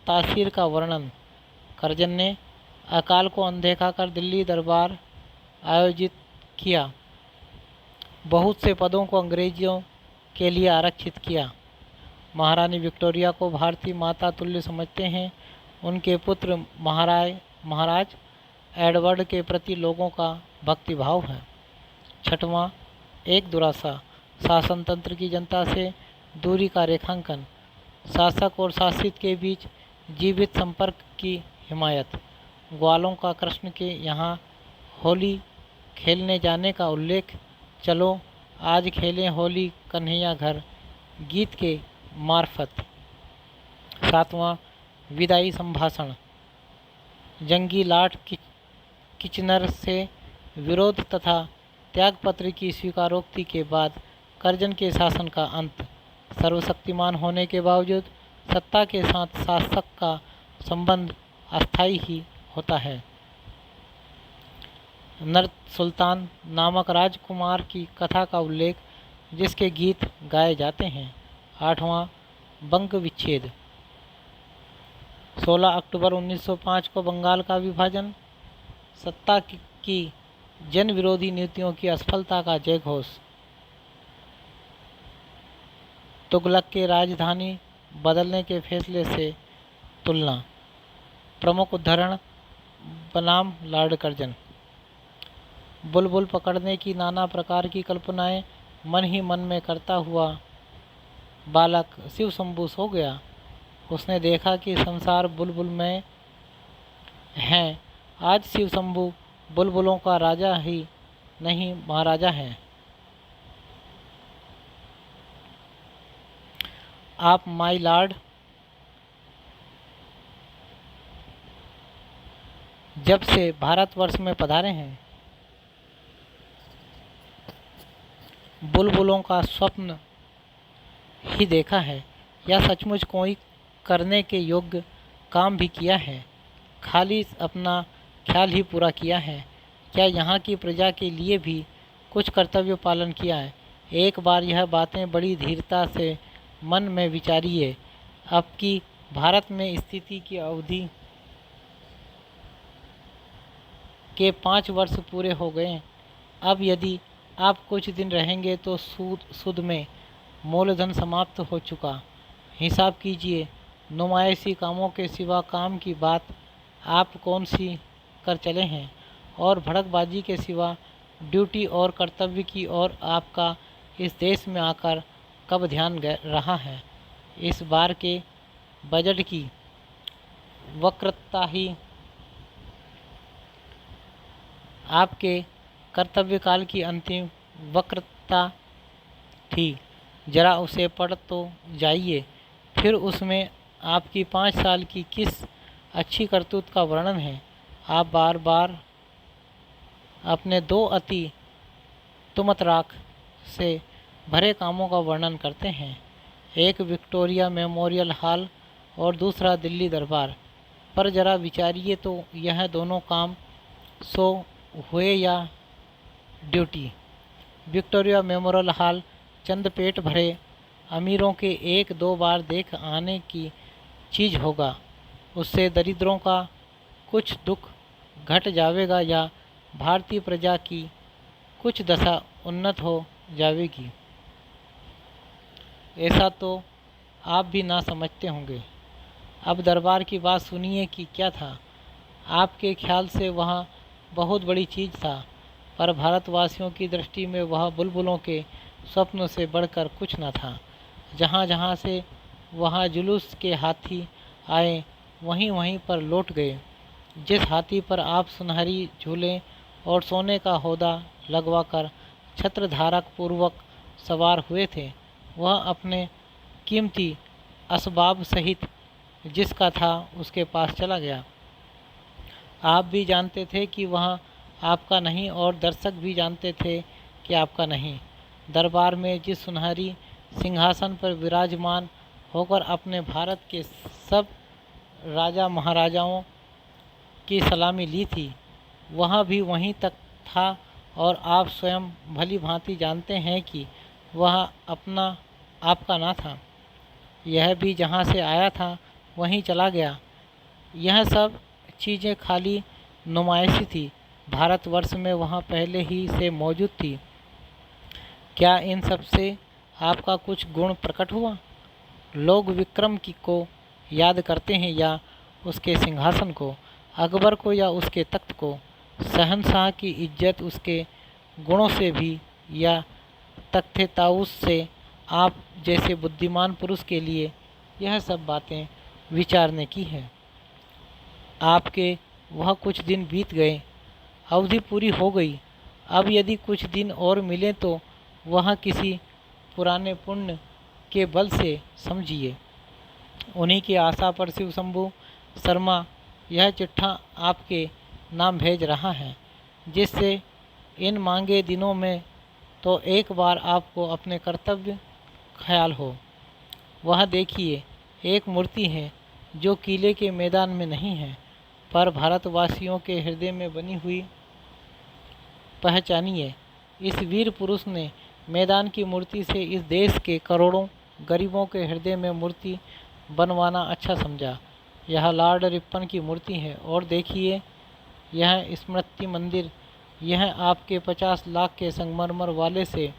तासीर का वर्णन। कर्जन ने अकाल को अनदेखा कर दिल्ली दरबार आयोजित किया। बहुत से पदों को अंग्रेजों के लिए आरक्षित किया। महारानी विक्टोरिया को भारतीय माता तुल्य समझते हैं। उनके पुत्र महाराज एडवर्ड के प्रति लोगों का भक्तिभाव है। छठवां, एक दुरासा। शासन तंत्र की जनता से दूरी का रेखांकन। शासक और शासित के बीच जीवित संपर्क की हिमायत। ग्वालों का कृष्ण के यहाँ होली खेलने जाने का उल्लेख। चलो आज खेलें होली कन्हैया घर गीत के मार्फत। सातवां, विदाई संभाषण। जंगी लॉर्ड किचनर से विरोध तथा त्यागपत्र की स्वीकारोक्ति के बाद कर्जन के शासन का अंत। सर्वशक्तिमान होने के बावजूद सत्ता के साथ शासक का संबंध अस्थायी ही होता है। नर सुल्तान नामक राजकुमार की कथा का उल्लेख, जिसके गीत गाए जाते हैं। आठवां, बंग विच्छेद। 16 अक्टूबर 1905 को बंगाल का विभाजन। सत्ता की जन विरोधी नीतियों की असफलता का जयघोष। तुगलक के राजधानी बदलने के फैसले से तुलना। प्रमुख उदाहरण बनाम लॉर्ड कर्जन। बुलबुल पकड़ने की नाना प्रकार की कल्पनाएं मन ही मन में करता हुआ बालक शिव शंभू सो गया। उसने देखा कि संसार बुलबुल में है। आज शिव शंभू बुलबुलों का राजा ही नहीं महाराजा है। आप माय लॉर्ड जब से भारतवर्ष में पधारे हैं, बुलबुलों का स्वप्न ही देखा है या सचमुच कोई करने के योग्य काम भी किया है, खाली अपना ख्याल ही पूरा किया है? क्या यहाँ की प्रजा के लिए भी कुछ कर्तव्य पालन किया है? एक बार यह बातें बड़ी धीरता से मन में विचारिए। अब की भारत में स्थिति की अवधि के 5 वर्ष पूरे हो गए। अब यदि आप कुछ दिन रहेंगे तो सूद में मूलधन समाप्त हो चुका। हिसाब कीजिए, नुमाइशी कामों के सिवा काम की बात आप कौन सी कर चले हैं, और भड़कबाजी के सिवा ड्यूटी और कर्तव्य की ओर आपका इस देश में आकर कब ध्यान रहा है? इस बार के बजट की वक्रता ही आपके कर्तव्यकाल की अंतिम वक्रता थी। जरा उसे पढ़ तो जाइए, फिर उसमें आपकी 5 साल की किस अच्छी करतूत का वर्णन है। आप बार बार अपने दो अति तुमतराक से भरे कामों का वर्णन करते हैं, एक विक्टोरिया मेमोरियल हॉल और दूसरा दिल्ली दरबार। पर जरा विचारिए तो यह दोनों काम सो हुए या ड्यूटी। विक्टोरिया मेमोरियल हॉल चंद पेट भरे अमीरों के एक दो बार देख आने की चीज़ होगा, उससे दरिद्रों का कुछ दुख घट जावेगा या भारतीय प्रजा की कुछ दशा उन्नत हो जावेगी। ऐसा तो आप भी ना समझते होंगे। अब दरबार की बात सुनिए कि क्या था। आपके ख्याल से वहाँ बहुत बड़ी चीज़ था, पर भारतवासियों की दृष्टि में वह बुलबुलों के स्वप्न से बढ़कर कुछ न था। जहाँ जहाँ से वहाँ जुलूस के हाथी आए वहीं वहीं पर लौट गए। जिस हाथी पर आप सुनहरी झूले और सोने का हौदा लगवाकर छत्रधारक पूर्वक सवार हुए थे, वह अपने कीमती असबाब सहित जिसका था उसके पास चला गया। आप भी जानते थे कि वह आपका नहीं और दर्शक भी जानते थे कि आपका नहीं। दरबार में जिस सुनहरी सिंहासन पर विराजमान होकर अपने भारत के सब राजा महाराजाओं की सलामी ली थी, वह भी वहीं तक था और आप स्वयं भली भांति जानते हैं कि वह अपना आपका ना था। यह भी जहाँ से आया था वहीं चला गया। यह सब चीज़ें खाली नुमाइशी थी, भारतवर्ष में वहाँ पहले ही से मौजूद थी। क्या इन सब से आपका कुछ गुण प्रकट हुआ? लोग विक्रम की को याद करते हैं या उसके सिंहासन को, अकबर को या उसके तख्त को, शहंशाह की इज्जत उसके गुणों से भी या तख्ते ताऊस से? आप जैसे बुद्धिमान पुरुष के लिए यह सब बातें विचारने की है। आपके वह कुछ दिन बीत गए, अवधि पूरी हो गई। अब यदि कुछ दिन और मिले तो वह किसी पुराने पुण्य के बल से समझिए। उन्हीं की आशा पर शिव शंभू शर्मा यह चिट्ठा आपके नाम भेज रहा है, जिससे इन मांगे दिनों में तो एक बार आपको अपने कर्तव्य ख्याल हो। वह देखिए, एक मूर्ति है जो किले के मैदान में नहीं है, पर भारतवासियों के हृदय में बनी हुई। पहचानिए, इस वीर पुरुष ने मैदान की मूर्ति से इस देश के करोड़ों गरीबों के हृदय में मूर्ति बनवाना अच्छा समझा। यह लॉर्ड रिपन की मूर्ति है और देखिए यह स्मृति मंदिर, यह आपके 50 लाख के संगमरमर वाले से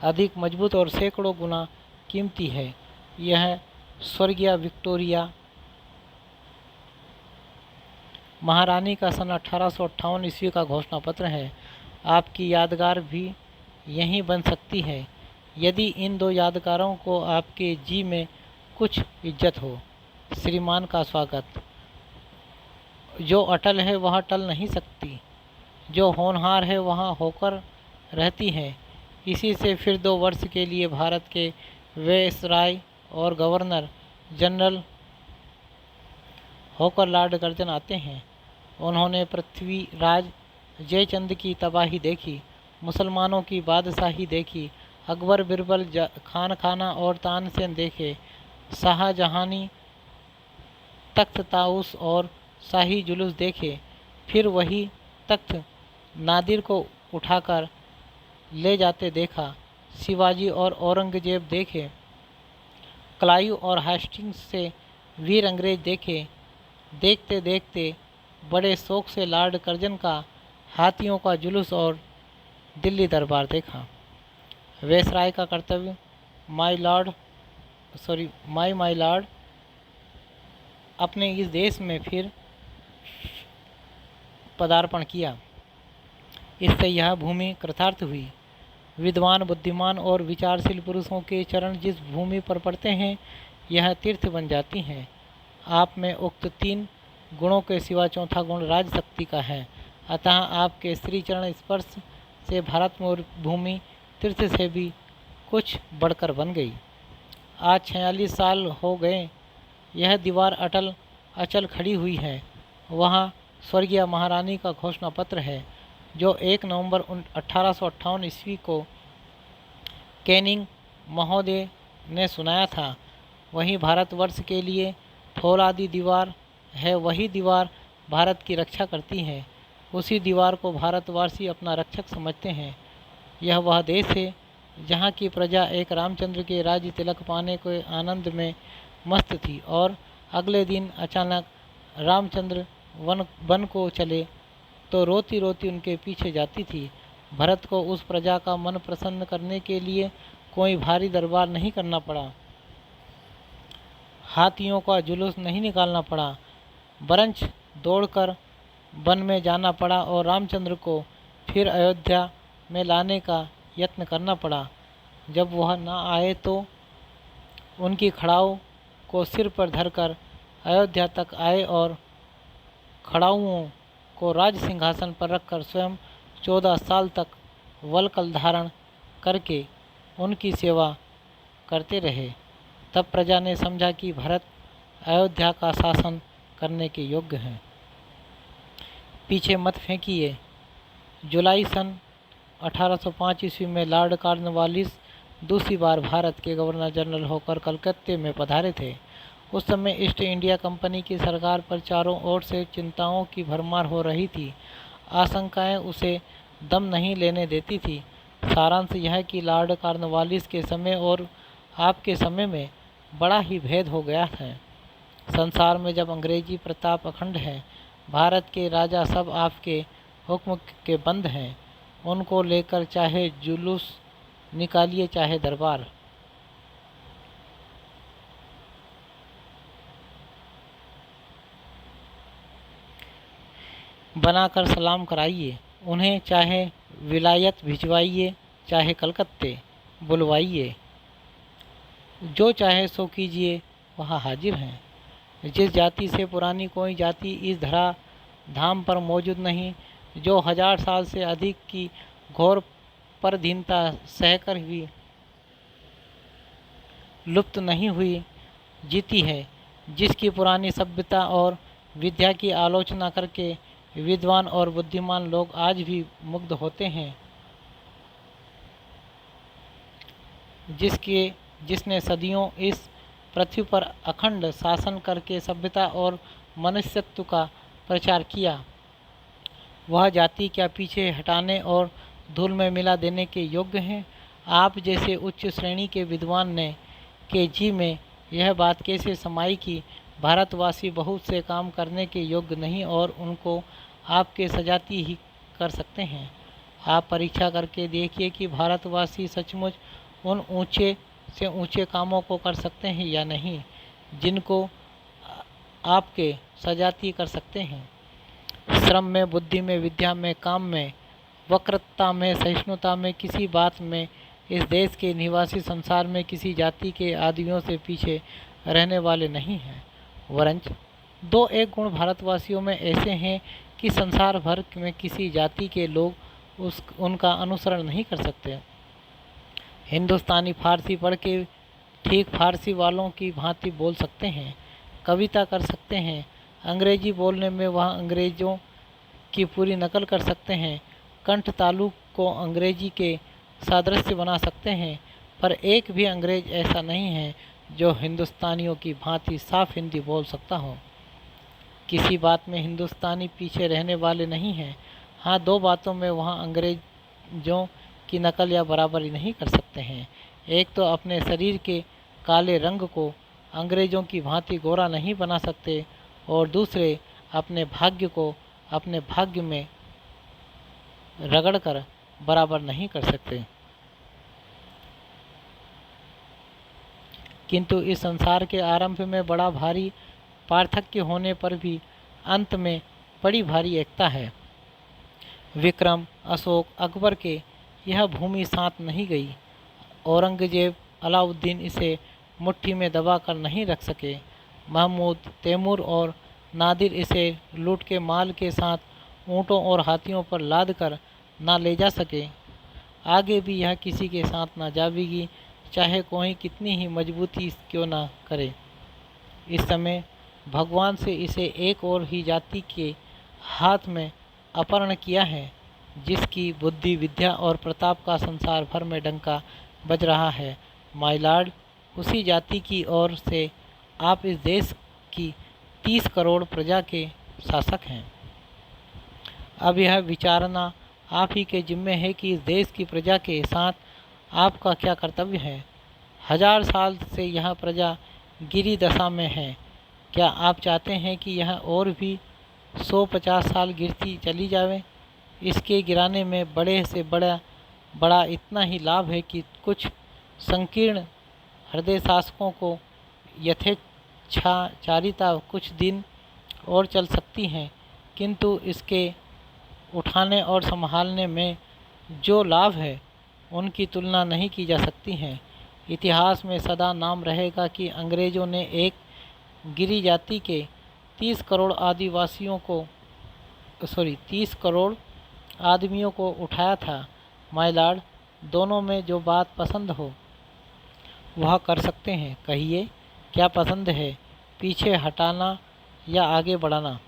अधिक मजबूत और सैकड़ों गुना कीमती है। यह स्वर्गीय विक्टोरिया महारानी का सन 1858 ईस्वी का घोषणा पत्र है। आपकी यादगार भी यहीं बन सकती है, यदि इन दो यादगारों को आपके जी में कुछ इज्जत हो। श्रीमान का स्वागत। जो अटल है वह टल नहीं सकती, जो होनहार है वहाँ होकर रहती है। इसी से फिर 2 वर्ष के लिए भारत के वायसराय और गवर्नर जनरल होकर लॉर्ड कर्जन आते हैं। उन्होंने पृथ्वीराज जयचंद की तबाही देखी, मुसलमानों की बादशाही देखी, अकबर बिरबल खान खाना और तानसेन देखे, शाहजहानी तख्त ताउस और शाही जुलूस देखे, फिर वही तख्त नादिर को उठाकर ले जाते देखा, शिवाजी और औरंगजेब देखे, क्लाइव और हेस्टिंग्स से वीर अंग्रेज देखे। देखते देखते बड़े शौक से लॉर्ड कर्जन का हाथियों का जुलूस और दिल्ली दरबार देखा। वायसराय का कर्तव्य माय लॉर्ड अपने इस देश में फिर पदार्पण किया। इससे यह भूमि कृतार्थ हुई। विद्वान, बुद्धिमान और विचारशील पुरुषों के चरण जिस भूमि पर पड़ते हैं, यह तीर्थ बन जाती हैं। आप में उक्त 3 गुणों के सिवा चौथा गुण राजशक्ति का है, अतः आपके श्री चरण स्पर्श से भारत भूमि तीर्थ से भी कुछ बढ़कर बन गई। आज 46 साल हो गए, यह दीवार अचल खड़ी हुई है। वहाँ स्वर्गीय महारानी का घोषणा पत्र है। जो 1 नवंबर 1858 ईस्वी को कैनिंग महोदय ने सुनाया था, वही भारतवर्ष के लिए फौलादी दीवार है। वही दीवार भारत की रक्षा करती है। उसी दीवार को भारतवासी अपना रक्षक समझते हैं। यह वह देश है जहाँ की प्रजा एक रामचंद्र के राज्य तिलक पाने के आनंद में मस्त थी और अगले दिन अचानक रामचंद्र वन को चले तो रोती रोती उनके पीछे जाती थी। भरत को उस प्रजा का मन प्रसन्न करने के लिए कोई भारी दरबार नहीं करना पड़ा, हाथियों का जुलूस नहीं निकालना पड़ा, बरंच दौड़कर वन में जाना पड़ा और रामचंद्र को फिर अयोध्या में लाने का यत्न करना पड़ा। जब वह न आए तो उनकी खड़ाऊ को सिर पर धरकर अयोध्या तक आए और खड़ाऊओं को राज सिंहासन पर रखकर स्वयं 14 साल तक वलकल धारण करके उनकी सेवा करते रहे। तब प्रजा ने समझा कि भरत अयोध्या का शासन करने के योग्य हैं। पीछे मत फेंकिए। जुलाई सन 1805 ईस्वी में लॉर्ड कॉर्नवालिस दूसरी बार भारत के गवर्नर जनरल होकर कलकत्ते में पधारे थे। उस समय ईस्ट इंडिया कंपनी की सरकार पर चारों ओर से चिंताओं की भरमार हो रही थी। आशंकाएं उसे दम नहीं लेने देती थी। सारांश यह कि लॉर्ड कॉर्नवालिस के समय और आपके समय में बड़ा ही भेद हो गया है। संसार में जब अंग्रेजी प्रताप अखंड है, भारत के राजा सब आपके हुक्म के बंद हैं। उनको लेकर चाहे जुलूस निकालिए चाहे दरबार। बनाकर सलाम कराइए उन्हें, चाहे विलायत भिजवाइए चाहे कलकत्ते बुलवाइए। जो चाहे सो कीजिए, वहाँ हाजिर हैं। जिस जाति से पुरानी कोई जाति इस धरा धाम पर मौजूद नहीं, जो 1000 साल से अधिक की घोर परधीनता सहकर भी लुप्त नहीं हुई जीती है, जिसकी पुरानी सभ्यता और विद्या की आलोचना करके विद्वान और बुद्धिमान लोग आज भी मुग्ध होते हैं, जिसने सदियों इस पृथ्वी पर अखंड शासन करके सभ्यता और मनुष्यत्व का प्रचार किया, वह जाति क्या पीछे हटाने और धूल में मिला देने के योग्य हैं? आप जैसे उच्च श्रेणी के विद्वान ने के जी में यह बात कैसे समाई कि भारतवासी बहुत से काम करने के योग्य नहीं और उनको आपके सजाती ही कर सकते हैं। आप परीक्षा करके देखिए कि भारतवासी सचमुच उन ऊंचे से ऊंचे कामों को कर सकते हैं या नहीं, जिनको आपके सजाती कर सकते हैं। श्रम में, बुद्धि में, विद्या में, काम में, वक्रता में, सहिष्णुता में, किसी बात में इस देश के निवासी संसार में किसी जाति के आदियों से पीछे रहने वाले नहीं हैं। वरंच 2-1 गुण भारतवासियों में ऐसे हैं कि संसार भर में किसी जाति के लोग उनका अनुसरण नहीं कर सकते। हिंदुस्तानी फारसी पढ़ के ठीक फारसी वालों की भांति बोल सकते हैं, कविता कर सकते हैं। अंग्रेजी बोलने में वह अंग्रेज़ों की पूरी नकल कर सकते हैं, कंठ तालु को अंग्रेजी के सादृश्य बना सकते हैं, पर एक भी अंग्रेज ऐसा नहीं है जो हिंदुस्तानियों की भांति साफ हिंदी बोल सकता हो। किसी बात में हिंदुस्तानी पीछे रहने वाले नहीं हैं। हाँ, 2 बातों में वहाँ अंग्रेज़ों की नकल या बराबरी नहीं कर सकते हैं। एक तो अपने शरीर के काले रंग को अंग्रेज़ों की भांति गोरा नहीं बना सकते और दूसरे अपने भाग्य को अपने भाग्य में रगड़कर बराबर नहीं कर सकते। किंतु इस संसार के आरंभ में बड़ा भारी पार्थक्य होने पर भी अंत में बड़ी भारी एकता है। विक्रम, अशोक, अकबर के यह भूमि साथ नहीं गई। औरंगजेब, अलाउद्दीन इसे मुट्ठी में दबा कर नहीं रख सके। महमूद, तैमूर और नादिर इसे लूट के माल के साथ ऊँटों और हाथियों पर लाद कर ना ले जा सके। आगे भी यह किसी के साथ ना जावेगी, चाहे कोई कितनी ही मजबूती क्यों ना करे। इस समय भगवान से इसे एक और ही जाति के हाथ में अपहरण किया है। जिसकी बुद्धि, विद्या और प्रताप का संसार भर में डंका बज रहा है। माय लॉर्ड, उसी जाति की ओर से आप इस देश की 30 करोड़ प्रजा के शासक हैं। अब यह विचारना आप ही के जिम्मे है कि इस देश की प्रजा के साथ आपका क्या कर्तव्य है। 1000 साल से यह प्रजा गिरी दशा में है। क्या आप चाहते हैं कि यह और भी 150 साल गिरती चली जावे? इसके गिराने में बड़े से बड़ा इतना ही लाभ है कि कुछ संकीर्ण हृदय शासकों को यथेच्छाचारिता कुछ दिन और चल सकती है, किंतु इसके उठाने और संभालने में जो लाभ है उनकी तुलना नहीं की जा सकती है। इतिहास में सदा नाम रहेगा कि अंग्रेज़ों ने एक गिरी जाति के 30 करोड़ 30 करोड़ आदमियों को उठाया था। माय लॉर्ड, दोनों में जो बात पसंद हो वह कर सकते हैं। कहिए, क्या पसंद है, पीछे हटाना या आगे बढ़ाना?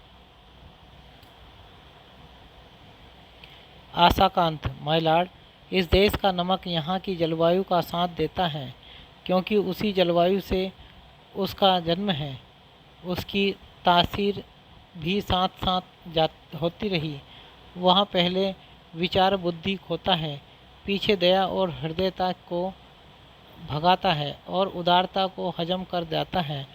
आशाकांत, माय लॉर्ड, इस देश का नमक यहाँ की जलवायु का साथ देता है, क्योंकि उसी जलवायु से उसका जन्म है। उसकी तासीर भी साथ साथ होती रही। वहाँ पहले विचार बुद्धि खोता है, पीछे दया और हृदयता को भगाता है और उदारता को हजम कर देता है।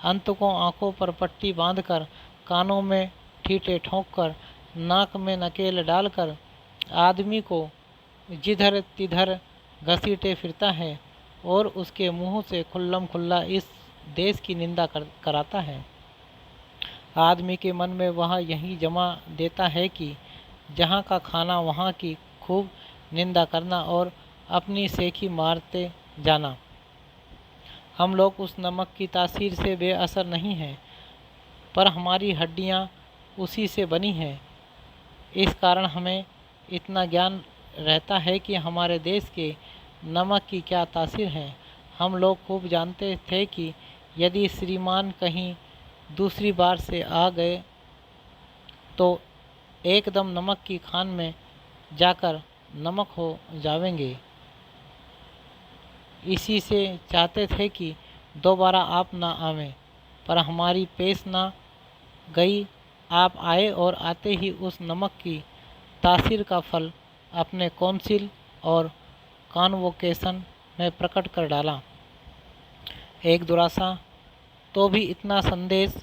अंत को आंखों पर पट्टी बांधकर, कानों में ठीठे ठोंककर, नाक में नकेल डालकर आदमी को जिधर तिधर घसीटे फिरता है और उसके मुंह से खुल्लम खुल्ला इस देश की निंदा कराता है। आदमी के मन में वह यही जमा देता है कि जहाँ का खाना वहाँ की खूब निंदा करना और अपनी सेखी मारते जाना। हम लोग उस नमक की तासीर से बेअसर नहीं हैं, पर हमारी हड्डियाँ उसी से बनी हैं। इस कारण हमें इतना ज्ञान रहता है कि हमारे देश के नमक की क्या तासीर है। हम लोग खूब जानते थे कि यदि श्रीमान कहीं दूसरी बार से आ गए तो एकदम नमक की खान में जाकर नमक हो जावेंगे। इसी से चाहते थे कि दोबारा आप ना आवें, पर हमारी पेश ना गई। आप आए और आते ही उस नमक की तासीर का फल अपने कौंसिल और कॉन्वोकेशन में प्रकट कर डाला। एक दुरासा तो भी इतना संदेश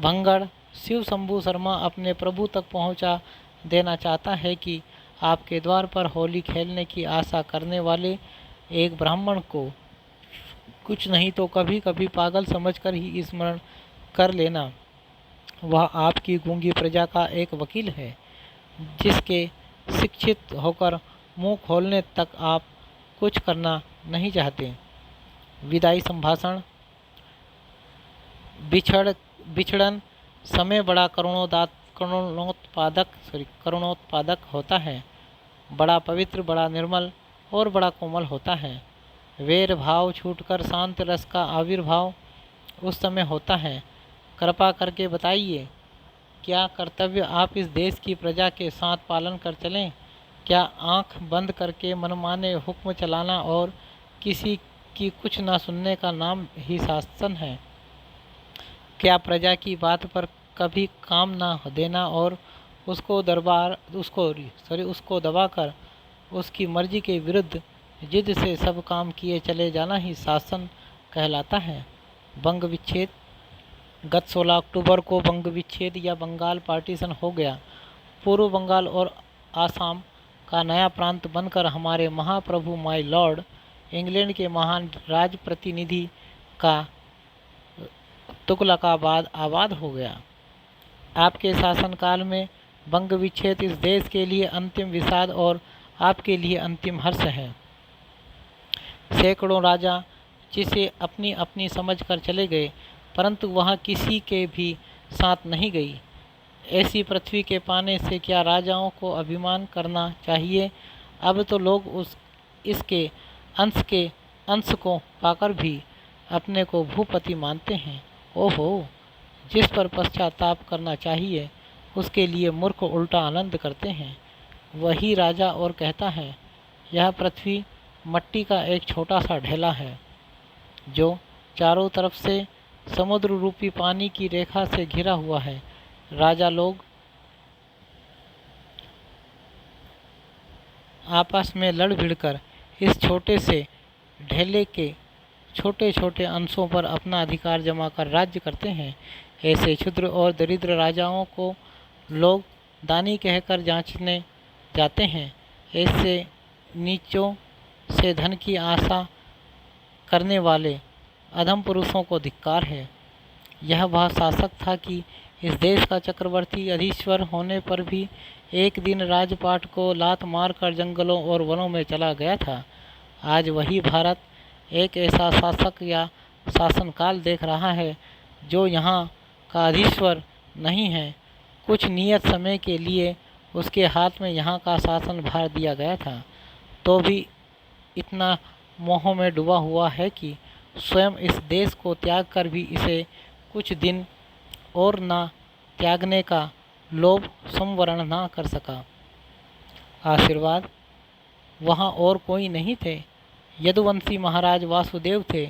भंगड़ शिव शंभू शर्मा अपने प्रभु तक पहुंचा देना चाहता है कि आपके द्वार पर होली खेलने की आशा करने वाले एक ब्राह्मण को कुछ नहीं तो कभी कभी पागल समझकर ही स्मरण कर लेना। वह आपकी गूंगी प्रजा का एक वकील है, जिसके शिक्षित होकर मुंह खोलने तक आप कुछ करना नहीं चाहते। विदाई संभाषण। बिछड़न समय बड़ा करुणोत्पादक होता है, बड़ा पवित्र, बड़ा निर्मल और बड़ा कोमल होता है। वैर भाव छूटकर शांत रस का आविर्भाव उस समय होता है। कृपा करके बताइए, क्या कर्तव्य आप इस देश की प्रजा के साथ पालन कर चलें? क्या आंख बंद करके मनमाने हुक्म चलाना और किसी की कुछ न सुनने का नाम ही शासन है? क्या प्रजा की बात पर कभी काम न देना और उसको दबाकर उसकी मर्जी के विरुद्ध जिद से सब काम किए चले जाना ही शासन कहलाता है? बंग विच्छेद। गत 16 अक्टूबर को बंग विच्छेद या बंगाल पार्टीशन हो गया। पूर्व बंगाल और आसाम का नया प्रांत बनकर हमारे महाप्रभु माय लॉर्ड इंग्लैंड के महान राजप्रतिनिधि का तुगलकाबाद आबाद हो गया। आपके शासनकाल में बंग विच्छेद इस देश के लिए अंतिम विषाद और आपके लिए अंतिम हर्ष है। सैकड़ों राजा जिसे अपनी अपनी समझ कर चले गए, परंतु वह किसी के भी साथ नहीं गई। ऐसी पृथ्वी के पाने से क्या राजाओं को अभिमान करना चाहिए? अब तो लोग इसके अंश को पाकर भी अपने को भूपति मानते हैं। ओहो, जिस पर पश्चाताप करना चाहिए उसके लिए मूर्ख उल्टा आनंद करते हैं। वही राजा और कहता है, यह पृथ्वी मट्टी का एक छोटा सा ढेला है जो चारों तरफ से समुद्र रूपी पानी की रेखा से घिरा हुआ है। राजा लोग आपस में लड़ भिड़कर इस छोटे से ढेले के छोटे छोटे अंशों पर अपना अधिकार जमा कर राज्य करते हैं। ऐसे क्षुद्र और दरिद्र राजाओं को लोग दानी कहकर जांचने जाते हैं। ऐसे नीचों से धन की आशा करने वाले अधम पुरुषों को धिक्कार है। यह वह शासक था कि इस देश का चक्रवर्ती अधीश्वर होने पर भी एक दिन राजपाट को लात मारकर जंगलों और वनों में चला गया था। आज वही भारत एक ऐसा शासक या शासनकाल देख रहा है जो यहाँ का अधीश्वर नहीं है। कुछ नियत समय के लिए उसके हाथ में यहाँ का शासन भार दिया गया था, तो भी इतना मोह में डूबा हुआ है कि स्वयं इस देश को त्याग कर भी इसे कुछ दिन और ना त्यागने का लोभ संवरण ना कर सका। आशीर्वाद वहाँ और कोई नहीं थे। यदुवंशी महाराज वासुदेव थे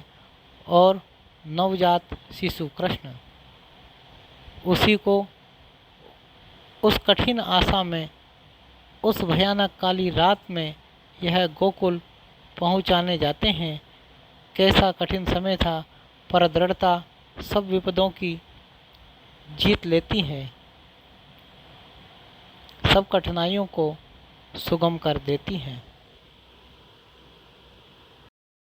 और नवजात शिशु कृष्ण। उसी को उस कठिन आशा में, उस भयानक काली रात में यह गोकुल पहुँचाने जाते हैं। कैसा कठिन समय था, पर दृढ़ता सब विपदों की जीत लेती है, सब कठिनाइयों को सुगम कर देती है।